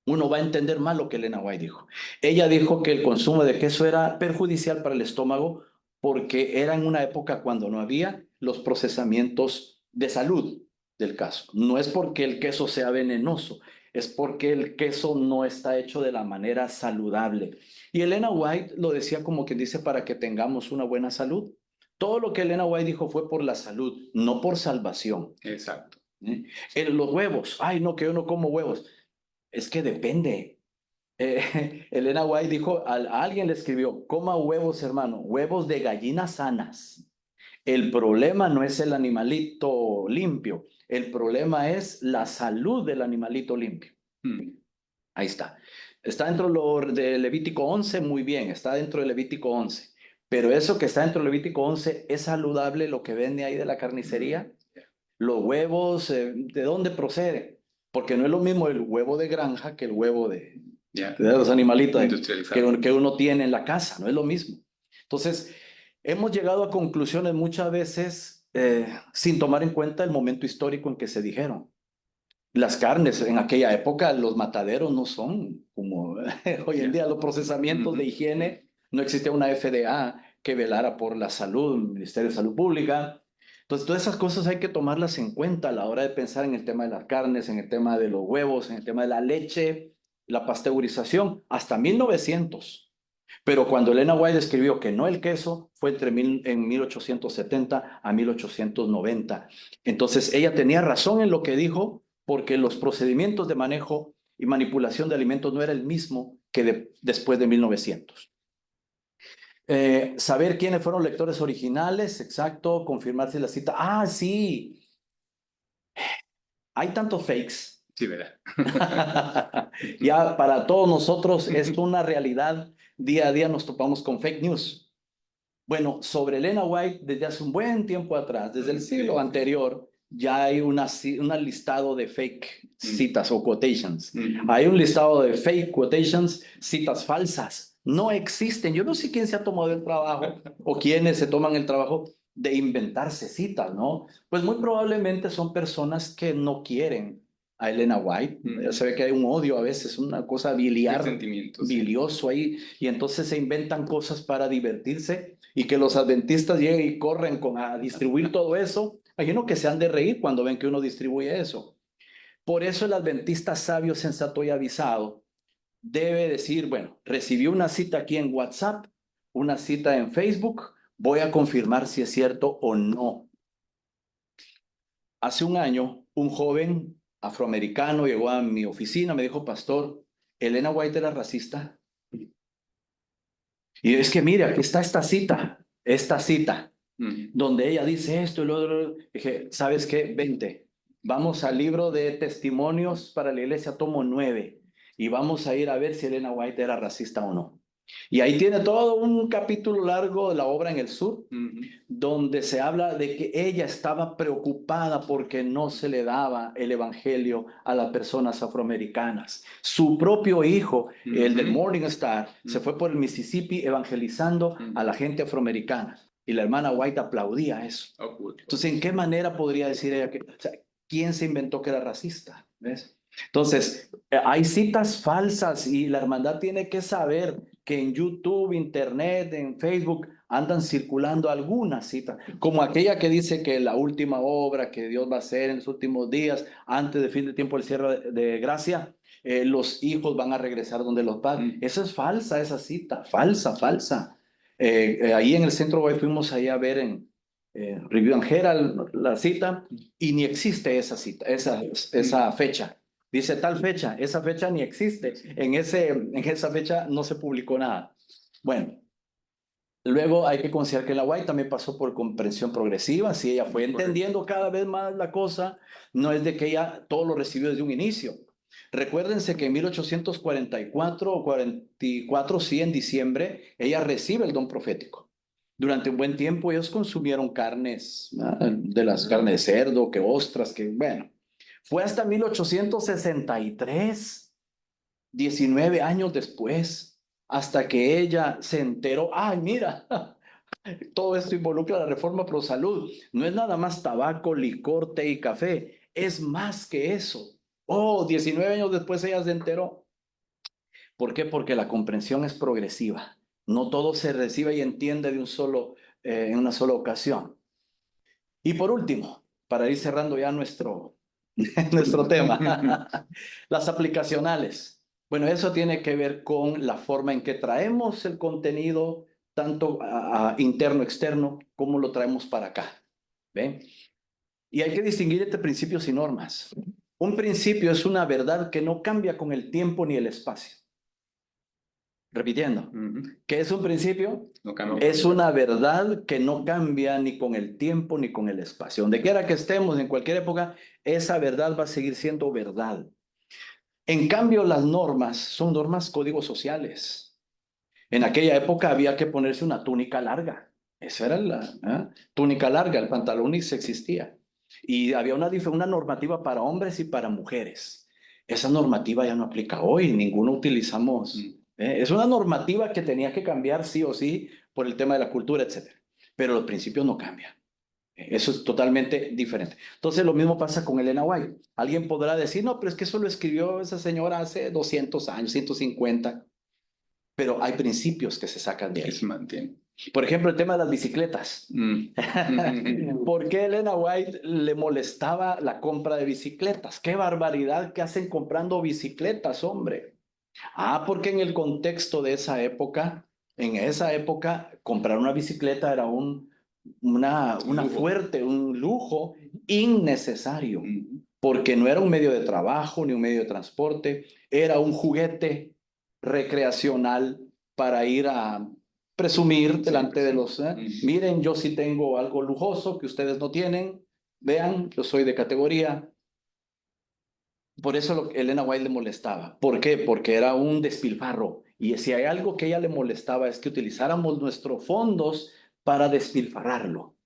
uno va a entender mal lo que Elena White dijo. Ella dijo que el consumo de queso era perjudicial para el estómago porque era en una época cuando no había los procesamientos de salud del caso. No es porque el queso sea venenoso, es porque el queso no está hecho de la manera saludable. Y Elena White lo decía como quien dice para que tengamos una buena salud. Todo lo que Elena White dijo fue por la salud, no por salvación. Exacto. Los huevos, ay no, que yo no como huevos. Es que depende. Elena White dijo, a alguien le escribió, coma huevos, hermano, huevos de gallinas sanas. El problema no es el animalito limpio, el problema es la salud del animalito limpio. Ahí está. Está dentro de Levítico 11, muy bien, está dentro de Levítico 11. Pero eso que está dentro de Levítico 11, ¿es saludable lo que vende ahí de la carnicería? Los huevos, ¿de dónde proceden? Porque no es lo mismo el huevo de granja que el huevo de los animalitos que uno tiene en la casa, no es lo mismo. Entonces, hemos llegado a conclusiones muchas veces sin tomar en cuenta el momento histórico en que se dijeron. Las carnes, en aquella época, los mataderos no son como hoy en día, los procesamientos de higiene, no existía una FDA que velara por la salud, un Ministerio de Salud Pública. Entonces, todas esas cosas hay que tomarlas en cuenta a la hora de pensar en el tema de las carnes, en el tema de los huevos, en el tema de la leche, la pasteurización, hasta 1900. Pero cuando Elena White escribió que no el queso, fue en 1870 a 1890. Entonces, ella tenía razón en lo que dijo, porque los procedimientos de manejo y manipulación de alimentos no era el mismo que después de 1900. Saber quiénes fueron lectores originales, exacto, confirmar si la cita. Ah, sí, Hay tantos fakes. Sí, ¿verdad? Ya para todos nosotros es una realidad. Día a día nos topamos con fake news. Bueno, sobre Elena White, desde hace un buen tiempo atrás, desde el siglo anterior, ya hay un listado de fake citas o quotations. Hay un listado de fake quotations, citas falsas. No existen. Yo no sé quién se ha tomado el trabajo o quiénes se toman el trabajo de inventarse citas, ¿no? Pues muy probablemente son personas que no quieren a Elena White. Se ve que hay un odio a veces, una cosa biliar, bilioso ahí, y entonces se inventan cosas para divertirse y que los adventistas lleguen y corren a distribuir todo eso. Hay uno que se han de reír cuando ven que uno distribuye eso. Por eso el adventista sabio, sensato y avisado debe decir, bueno, recibí una cita aquí en WhatsApp, una cita en Facebook, voy a confirmar si es cierto o no. Hace un año, un joven afroamericano llegó a mi oficina, me dijo, pastor, Elena White era racista. Y es que mire, aquí está esta cita, donde ella dice esto y lo otro. Dije, ¿sabes qué? Vente, vamos al libro de testimonios para la iglesia, tomo 9, y vamos a ir a ver si Elena White era racista o no. Y ahí tiene todo un capítulo largo de la obra en el sur, donde se habla de que ella estaba preocupada porque no se le daba el evangelio a las personas afroamericanas. Su propio hijo, el del Morning Star, se fue por el Mississippi evangelizando a la gente afroamericana. Y la hermana White aplaudía eso. Entonces, ¿en qué manera podría decir ella que, o sea, quién se inventó que era racista? ¿Ves? Entonces, hay citas falsas y la hermandad tiene que saber que en YouTube, Internet, en Facebook andan circulando algunas citas, como aquella que dice que la última obra que Dios va a hacer en los últimos días, antes del fin del tiempo del cierre de gracia, los hijos van a regresar donde los padres. Esa es falsa, esa cita, falsa, falsa. Ahí en el centro hoy fuimos ahí a ver en Review and Herald la cita y ni existe esa cita, esa fecha. Dice tal fecha, esa fecha ni existe. En esa fecha no se publicó nada. Bueno, luego hay que considerar que la White también pasó por comprensión progresiva. Si ella fue entendiendo cada vez más la cosa, no es de que ella todo lo recibió desde un inicio. Recuérdense que en 1844 o 44, sí, en diciembre, ella recibe el don profético. Durante un buen tiempo ellos consumieron carnes, de las carnes de cerdo, que ostras, que bueno. Fue hasta 1863, 19 años después, hasta que ella se enteró, ay, mira, todo esto involucra la reforma pro salud. No es nada más tabaco, licor, té y café, es más que eso. Oh, 19 años después ella se enteró. ¿Por qué? Porque la comprensión es progresiva. No todo se recibe y entiende de en una sola ocasión. Y por último, para ir cerrando ya nuestro tema, las aplicacionales. Bueno, eso tiene que ver con la forma en que traemos el contenido, tanto interno, externo, como lo traemos para acá. ¿Ven? Y hay que distinguir entre principios y normas. Un principio es una verdad que no cambia con el tiempo ni el espacio. Repitiendo, ¿qué es un principio? No cambia. Es una verdad que no cambia ni con el tiempo ni con el espacio. Donde quiera que estemos, en cualquier época, esa verdad va a seguir siendo verdad. En cambio, las normas son normas códigos sociales. En aquella época había que ponerse una túnica larga. Esa era la túnica larga, el pantalón ni se existía. Y había una normativa para hombres y para mujeres. Esa normativa ya no aplica hoy, ninguno utilizamos. Es una normativa que tenía que cambiar sí o sí por el tema de la cultura, etc. Pero los principios no cambian. Eso es totalmente diferente. Entonces lo mismo pasa con Elena White. Alguien podrá decir, no, pero es que eso lo escribió esa señora hace 200 años, 150. Pero hay principios que se sacan de ahí. Se mantiene. Por ejemplo, el tema de las bicicletas. ¿Por qué Elena White le molestaba la compra de bicicletas? ¡Qué barbaridad que hacen comprando bicicletas, hombre! Porque en el contexto de esa época, comprar una bicicleta era un lujo innecesario, porque no era un medio de trabajo ni un medio de transporte, era un juguete recreacional para ir a presumir delante de los... Miren, yo sí tengo algo lujoso que ustedes no tienen, vean, yo soy de categoría. por eso Elena White le molestaba. ¿Por qué? Porque era un despilfarro. Y si hay algo que a ella le molestaba es que utilizáramos nuestros fondos para despilfarrarlo.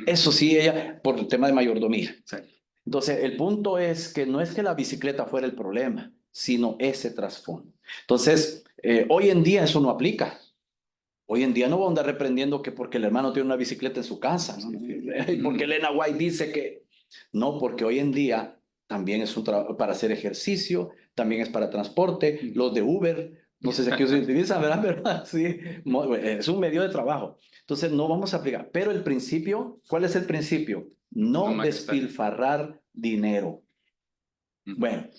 Eso sí, ella, por el tema de mayordomía. Sí. Entonces, el punto es que no es que la bicicleta fuera el problema, sino ese trasfondo. Entonces, hoy en día eso no aplica. Hoy en día no vamos a andar reprendiendo que porque el hermano tiene una bicicleta en su casa, ¿no? Porque Elena White dice que no, porque hoy en día también es un trabajo para hacer ejercicio, también es para transporte, los de Uber, no sé si aquí se utilizan, ¿verdad? Sí, es un medio de trabajo. Entonces no vamos a aplicar. Pero el principio, ¿cuál es el principio? No despilfarrar dinero. Bueno.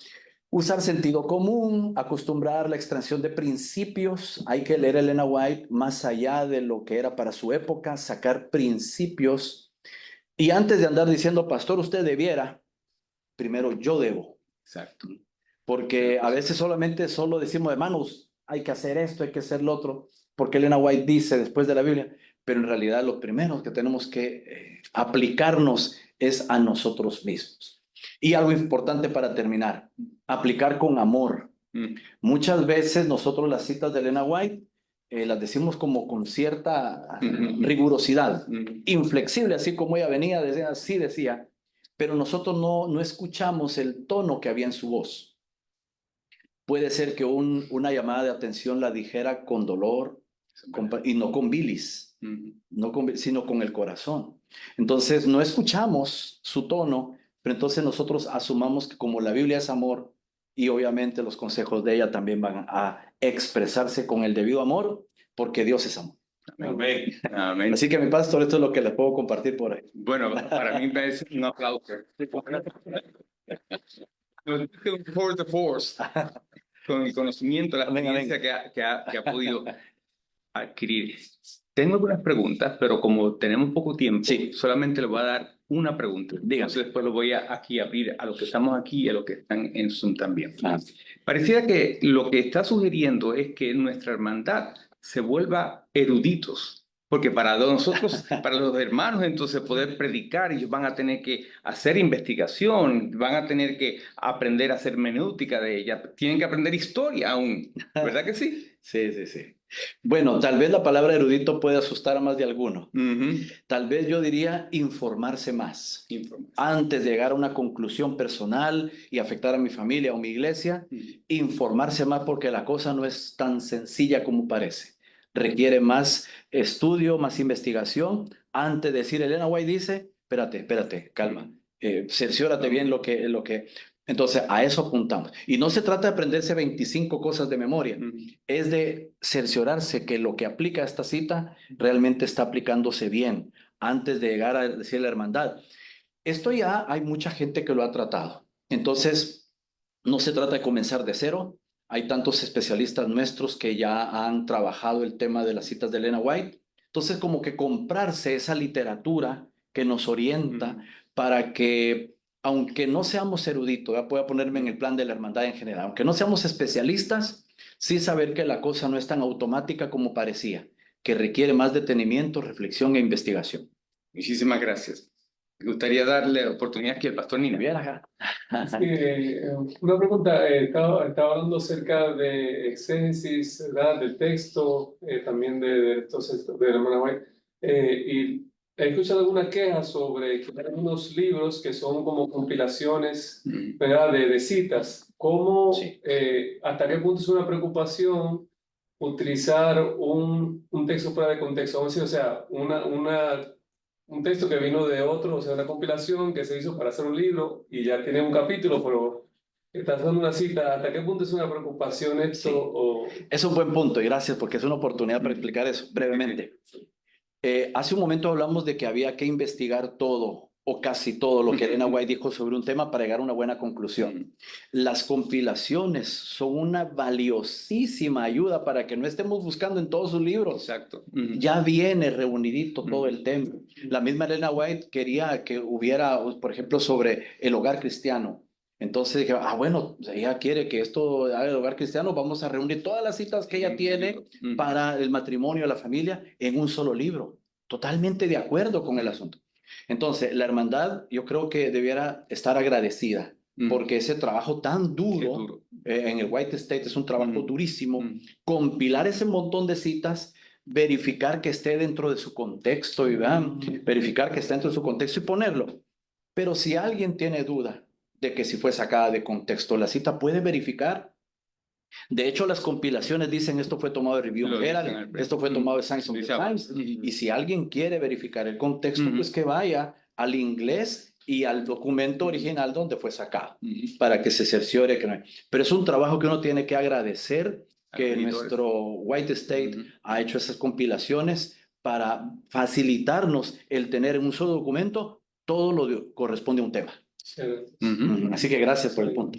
Usar sentido común, acostumbrar la extracción de principios. Hay que leer a Elena White más allá de lo que era para su época, sacar principios. Y antes de andar diciendo, pastor, usted debiera, primero yo debo. Exacto. Porque a veces solo decimos, hermanos, hay que hacer esto, hay que hacer lo otro, porque Elena White dice después de la Biblia, pero en realidad lo primero que tenemos que aplicarnos es a nosotros mismos. Y algo importante para terminar, aplicar con amor. Muchas veces nosotros las citas de Elena White las decimos como con cierta rigurosidad, inflexible, así como ella venía, así decía, pero nosotros no escuchamos el tono que había en su voz. Puede ser que una llamada de atención la dijera con dolor y no con bilis, sino con el corazón. Entonces no escuchamos su tono, pero entonces nosotros asumamos que como la Biblia es amor y obviamente los consejos de ella también van a expresarse con el debido amor, porque Dios es amor. Amén. Amén. Así que mi pastor, esto es lo que les puedo compartir por ahí. Bueno, para mí es un aplauso. For the force. Con el conocimiento, la experiencia que ha podido adquirir. Tengo algunas preguntas, pero como tenemos poco tiempo, solamente le voy a dar una pregunta. Entonces después lo voy a abrir a los que estamos aquí y a los que están en Zoom también. Pareciera que lo que está sugiriendo es que nuestra hermandad se vuelva eruditos. Porque para nosotros, para los hermanos, entonces poder predicar, ellos van a tener que hacer investigación, van a tener que aprender a hacer hermenéutica de ella, tienen que aprender historia aún, ¿verdad que sí? Sí, sí, sí. Bueno, tal vez la palabra erudito puede asustar a más de alguno. Tal vez yo diría informarse más. Antes de llegar a una conclusión personal y afectar a mi familia o mi iglesia, informarse más porque la cosa no es tan sencilla como parece. Requiere más estudio, más investigación. Antes de decir, Elena White dice, espérate, calma. Cerciórate bien lo que... Entonces, a eso apuntamos. Y no se trata de aprenderse 25 cosas de memoria, es de cerciorarse que lo que aplica a esta cita realmente está aplicándose bien antes de llegar a decir la hermandad. Esto ya hay mucha gente que lo ha tratado. Entonces, no se trata de comenzar de cero. Hay tantos especialistas nuestros que ya han trabajado el tema de las citas de Elena White. Entonces, como que comprarse esa literatura que nos orienta para que aunque no seamos eruditos, ya voy a ponerme en el plan de la hermandad en general, aunque no seamos especialistas, sí saber que la cosa no es tan automática como parecía, que requiere más detenimiento, reflexión e investigación. Muchísimas gracias. Me gustaría darle oportunidad aquí al pastor Nina. Bien, acá. Una pregunta, estaba hablando acerca de exégesis, ¿verdad? Del texto, también de la hermana White, y he escuchado algunas quejas sobre que hay algunos libros que son como compilaciones, ¿verdad? De citas. ¿Cómo, hasta qué punto es una preocupación utilizar un texto fuera de contexto? Vamos a decir, o sea, un texto que vino de otro, o sea, una compilación que se hizo para hacer un libro y ya tiene un capítulo, pero estás dando una cita. ¿Hasta qué punto es una preocupación esto? Sí. O... Es un buen punto y gracias porque es una oportunidad para explicar eso brevemente. Hace un momento hablamos de que había que investigar todo o casi todo lo que Elena White dijo sobre un tema para llegar a una buena conclusión. Las compilaciones son una valiosísima ayuda para que no estemos buscando en todos sus libros. Exacto. Ya viene reunidito todo el tema. La misma Elena White quería que hubiera, por ejemplo, sobre el hogar cristiano. Entonces dije, bueno, ella quiere que esto haga el hogar cristiano, vamos a reunir todas las citas que ella tiene para el matrimonio, la familia, en un solo libro. Totalmente de acuerdo con el asunto. Entonces, la hermandad yo creo que debiera estar agradecida porque ese trabajo tan duro, duro. En el White State es un trabajo durísimo, compilar compilar ese montón de citas, verificar que esté dentro de su contexto, y verificar que esté dentro de su contexto y ponerlo. Pero si alguien tiene duda de que si fue sacada de contexto la cita, puede verificar. De hecho, las compilaciones dicen esto fue tomado de Review Lo Herald, dicen al esto fue tomado de Science of the Times. Y si alguien quiere verificar el contexto, pues que vaya al inglés y al documento original donde fue sacado, para que se cerciore que no hay. Pero es un trabajo que uno tiene que agradecer que nuestro White State ha hecho esas compilaciones para facilitarnos el tener en un solo documento todo lo que corresponde a un tema. Así que gracias por el punto.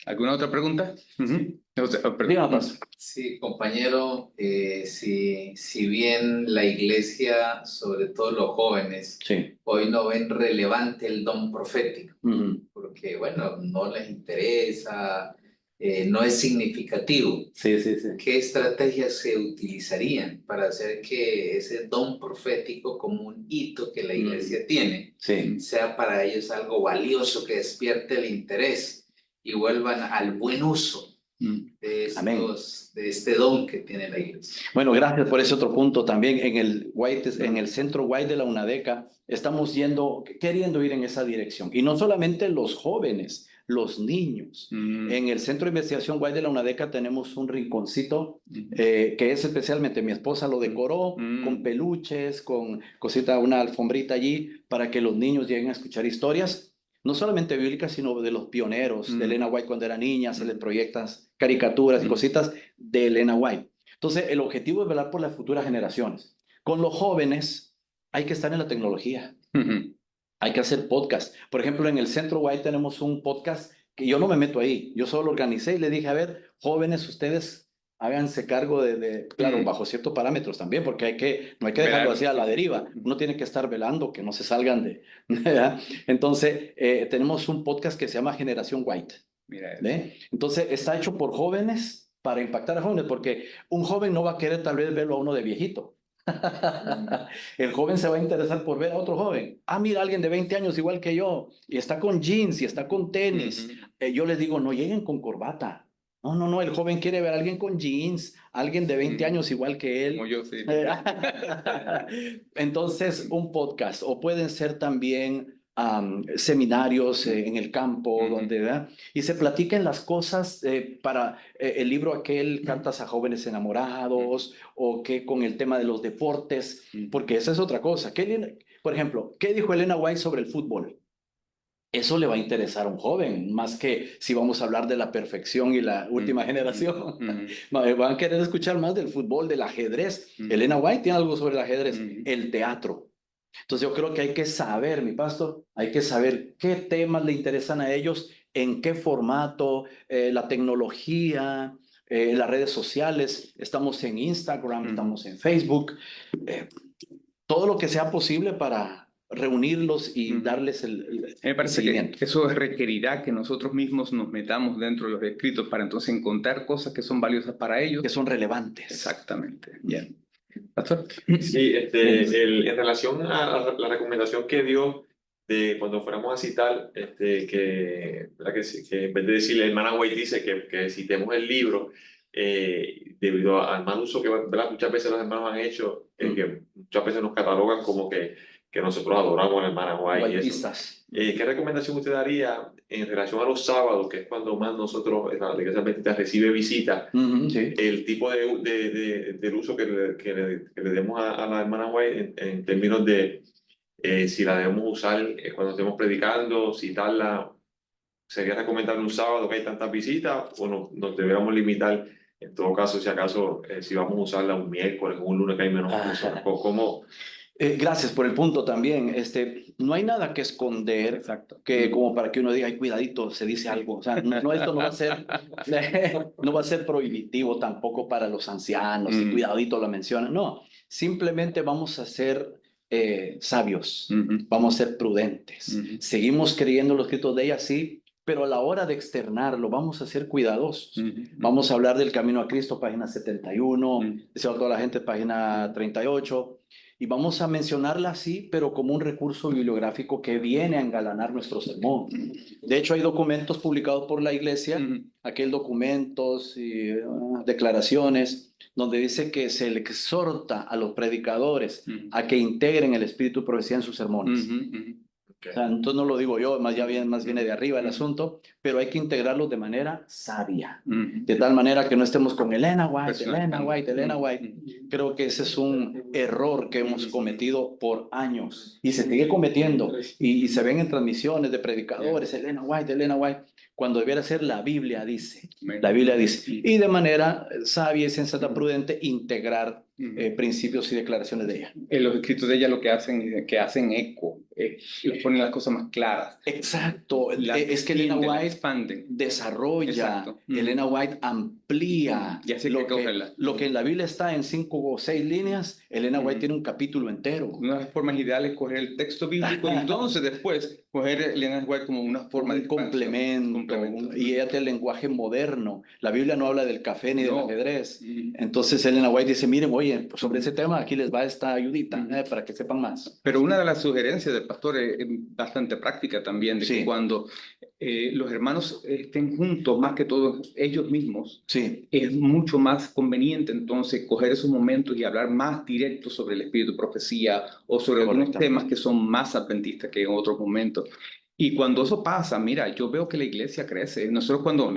¿Alguna otra pregunta? Dígame, pastor. Sí, compañero, si bien la iglesia, sobre todo los jóvenes, Sí. hoy no ven relevante el don profético, porque, bueno, no les interesa, no es significativo. Sí. ¿Qué estrategias se utilizarían para hacer que ese don profético, como un hito que la iglesia tiene, sea para ellos algo valioso, que despierte el interés y vuelvan al buen uso de este don que tiene la iglesia? Bueno, gracias por ese otro punto también. En el centro White de la UNADECA estamos queriendo ir en esa dirección. Y no solamente los jóvenes, los niños. En el centro de investigación White de la UNADECA tenemos un rinconcito que es especialmente, mi esposa lo decoró con peluches, con una alfombrita allí para que los niños lleguen a escuchar historias. No solamente bíblicas, sino de los pioneros, de Elena White cuando era niña, se le proyectan caricaturas y cositas de Elena White. Entonces, el objetivo es velar por las futuras generaciones. Con los jóvenes hay que estar en la tecnología. Hay que hacer podcast. Por ejemplo, en el Centro White tenemos un podcast que yo no me meto ahí. Yo solo organicé y le dije, a ver, jóvenes, ustedes háganse cargo claro, bajo ciertos parámetros también, porque no hay que dejarlo así a la deriva. Uno tiene que estar velando que no se salgan de... Entonces, tenemos un podcast que se llama Generación White. Entonces, está hecho por jóvenes para impactar a jóvenes, porque un joven no va a querer tal vez verlo a uno de viejito. El joven se va a interesar por ver a otro joven. Mira, alguien de 20 años igual que yo, y está con jeans, y está con tenis. Yo les digo, no lleguen con corbata. No, el joven quiere ver a alguien con jeans, alguien de 20 años igual que él. Como yo, sí. Entonces, un podcast, o pueden ser también seminarios en el campo, donde y se platiquen las cosas para el libro aquel, Cartas a Jóvenes Enamorados, o que con el tema de los deportes, porque esa es otra cosa. Por ejemplo, ¿qué dijo Elena White sobre el fútbol? Eso le va a interesar a un joven, más que si vamos a hablar de la perfección y la última generación. Van a querer escuchar más del fútbol, del ajedrez. Elena White tiene algo sobre el ajedrez, el teatro. Entonces yo creo que hay que saber, mi pastor, hay que saber qué temas le interesan a ellos, en qué formato, la tecnología, las redes sociales. Estamos en Instagram, estamos en Facebook. Todo lo que sea posible para reunirlos y darles el Me parece seguimiento. que eso requerirá que nosotros mismos nos metamos dentro de los escritos para entonces encontrar cosas que son valiosas para ellos. Que son relevantes. Exactamente. Bien. Pastor. Sí, en relación a la recomendación que dio de cuando fuéramos a citar, que en vez de decirle, el hermana White dice que citemos el libro, debido al mal uso que, ¿verdad?, muchas veces los hermanos han hecho, que muchas veces nos catalogan como que nosotros adoramos a la hermana White. Y eso. ¿Qué recomendación usted daría en relación a los sábados, que es cuando más nosotros, la Iglesia Adventista recibe visitas, el tipo del uso que le demos a la hermana White en términos de si la debemos usar cuando estemos predicando, citarla? ¿Sería recomendable un sábado que hay tantas visitas, o nos deberíamos limitar, en todo caso, si acaso, si vamos a usarla un miércoles o un lunes que hay menos personas? ¿Cómo? Gracias por el punto también. No hay nada que esconder. Exacto. Que como para que uno diga, ay, cuidadito, se dice algo. O sea, esto no va a ser, no va a ser prohibitivo tampoco para los ancianos, y cuidadito lo mencionan. No, simplemente vamos a ser sabios, vamos a ser prudentes. Seguimos creyendo los escritos de ella, sí, pero a la hora de externarlo, vamos a ser cuidadosos. Vamos a hablar del Camino a Cristo, página 71, deseo a toda la gente, página 38. y vamos a mencionarla así, pero como un recurso bibliográfico que viene a engalanar nuestro sermón. De hecho, hay documentos publicados por la iglesia, aquel documentos y declaraciones, donde dice que se le exhorta a los predicadores a que integren el espíritu de profecía en sus sermones. O sea, entonces no lo digo yo, más viene de arriba el asunto, pero hay que integrarlos de manera sabia, de tal manera que no estemos con Elena White. Creo que ese es un error que hemos cometido por años y se sigue cometiendo, y se ven en transmisiones de predicadores, Elena White, cuando debiera ser la Biblia dice, y de manera sabia y sensata, prudente, integrar principios y declaraciones de ella. Los escritos de ella lo que hacen es que hacen eco, los ponen las cosas más claras. Exacto, es que Elena White desarrolla, exacto. Elena White amplía lo que en la Biblia está en 5 o 6 líneas, Elena White tiene un capítulo entero. Una de las formas ideales es coger el texto bíblico y entonces después coger Elena White como una forma de complemento. Y ella tiene el lenguaje moderno. La Biblia no habla del café ni del ajedrez. Entonces Elena White dice, miren, oye, sobre ese tema aquí les va esta ayudita para que sepan más. Pero una de las sugerencias del pastor es bastante práctica también, de que cuando los hermanos estén juntos, más que todos ellos mismos, es mucho más conveniente entonces coger esos momentos y hablar más directo sobre el espíritu de profecía o sobre algunos temas que son más adventistas que en otros momentos. Y cuando eso pasa, mira, yo veo que la iglesia crece. Nosotros cuando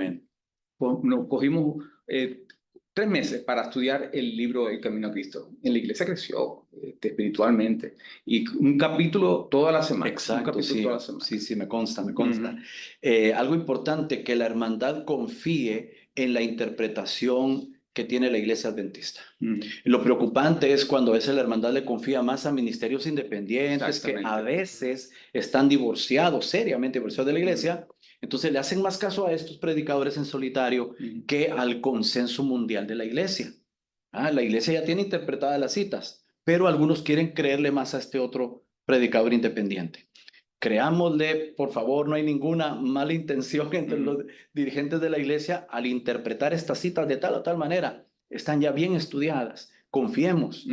nos cogimos 3 meses para estudiar el libro El Camino a Cristo, en la iglesia creció espiritualmente, y un capítulo toda la semana. Exacto, toda la semana. Sí, me consta. Algo importante, que la hermandad confíe en la interpretación que tiene la iglesia adventista. Lo preocupante es cuando a veces la hermandad le confía más a ministerios independientes que a veces están seriamente divorciados de la iglesia. Entonces le hacen más caso a estos predicadores en solitario que al consenso mundial de la iglesia. La iglesia ya tiene interpretadas las citas, pero algunos quieren creerle más a este otro predicador independiente. Creámosle, por favor, no hay ninguna mala intención entre los dirigentes de la iglesia al interpretar estas citas de tal o tal manera. Están ya bien estudiadas. Confiemos,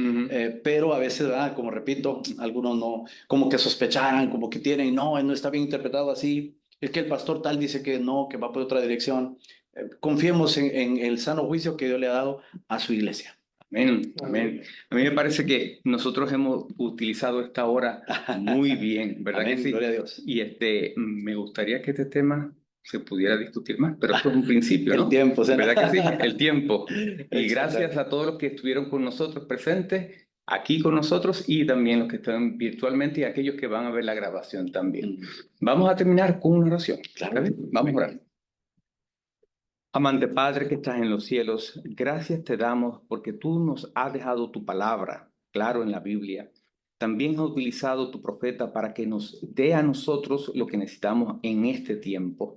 pero a veces, como repito, algunos no, como que sospechan, como que tienen, no está bien interpretado así. Es que el pastor tal dice que no, que va por otra dirección. Confiemos en el sano juicio que Dios le ha dado a su iglesia. Amén. A mí me parece que nosotros hemos utilizado esta hora muy bien, ¿verdad? Amén, que sí? Gloria a Dios. Y me gustaría que este tema se pudiera discutir más, pero esto es un principio, ¿no? El tiempo, ¿verdad que sí? El tiempo. Y gracias a todos los que estuvieron con nosotros presentes, aquí con nosotros, y también los que están virtualmente y aquellos que van a ver la grabación también. Vamos a terminar con una oración. Claro. Vamos a orar. Amante Padre que estás en los cielos, gracias te damos porque tú nos has dejado tu palabra, claro, en la Biblia. También has utilizado tu profeta para que nos dé a nosotros lo que necesitamos en este tiempo.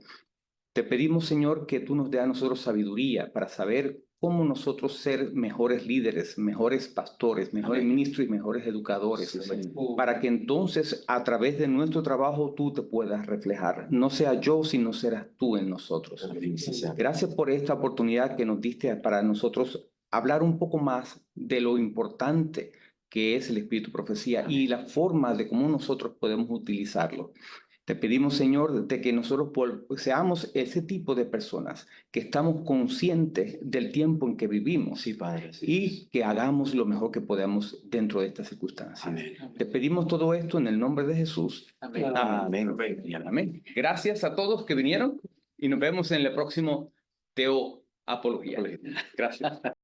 Te pedimos, Señor, que tú nos dé a nosotros sabiduría para saber cómo nosotros ser mejores líderes, mejores pastores, mejores ministros y mejores educadores, para que entonces a través de nuestro trabajo tú te puedas reflejar. No sea yo, sino serás tú en nosotros. Gracias por esta oportunidad que nos diste para nosotros hablar un poco más de lo importante que es el espíritu de profecía y la forma de cómo nosotros podemos utilizarlo. Te pedimos, Señor, de que nosotros seamos ese tipo de personas que estamos conscientes del tiempo en que vivimos, sí, Padre, y que hagamos lo mejor que podamos dentro de estas circunstancias. Amén. Te pedimos todo esto en el nombre de Jesús. Amén. Amén. Gracias a todos que vinieron y nos vemos en el próximo Teo Apología. Gracias.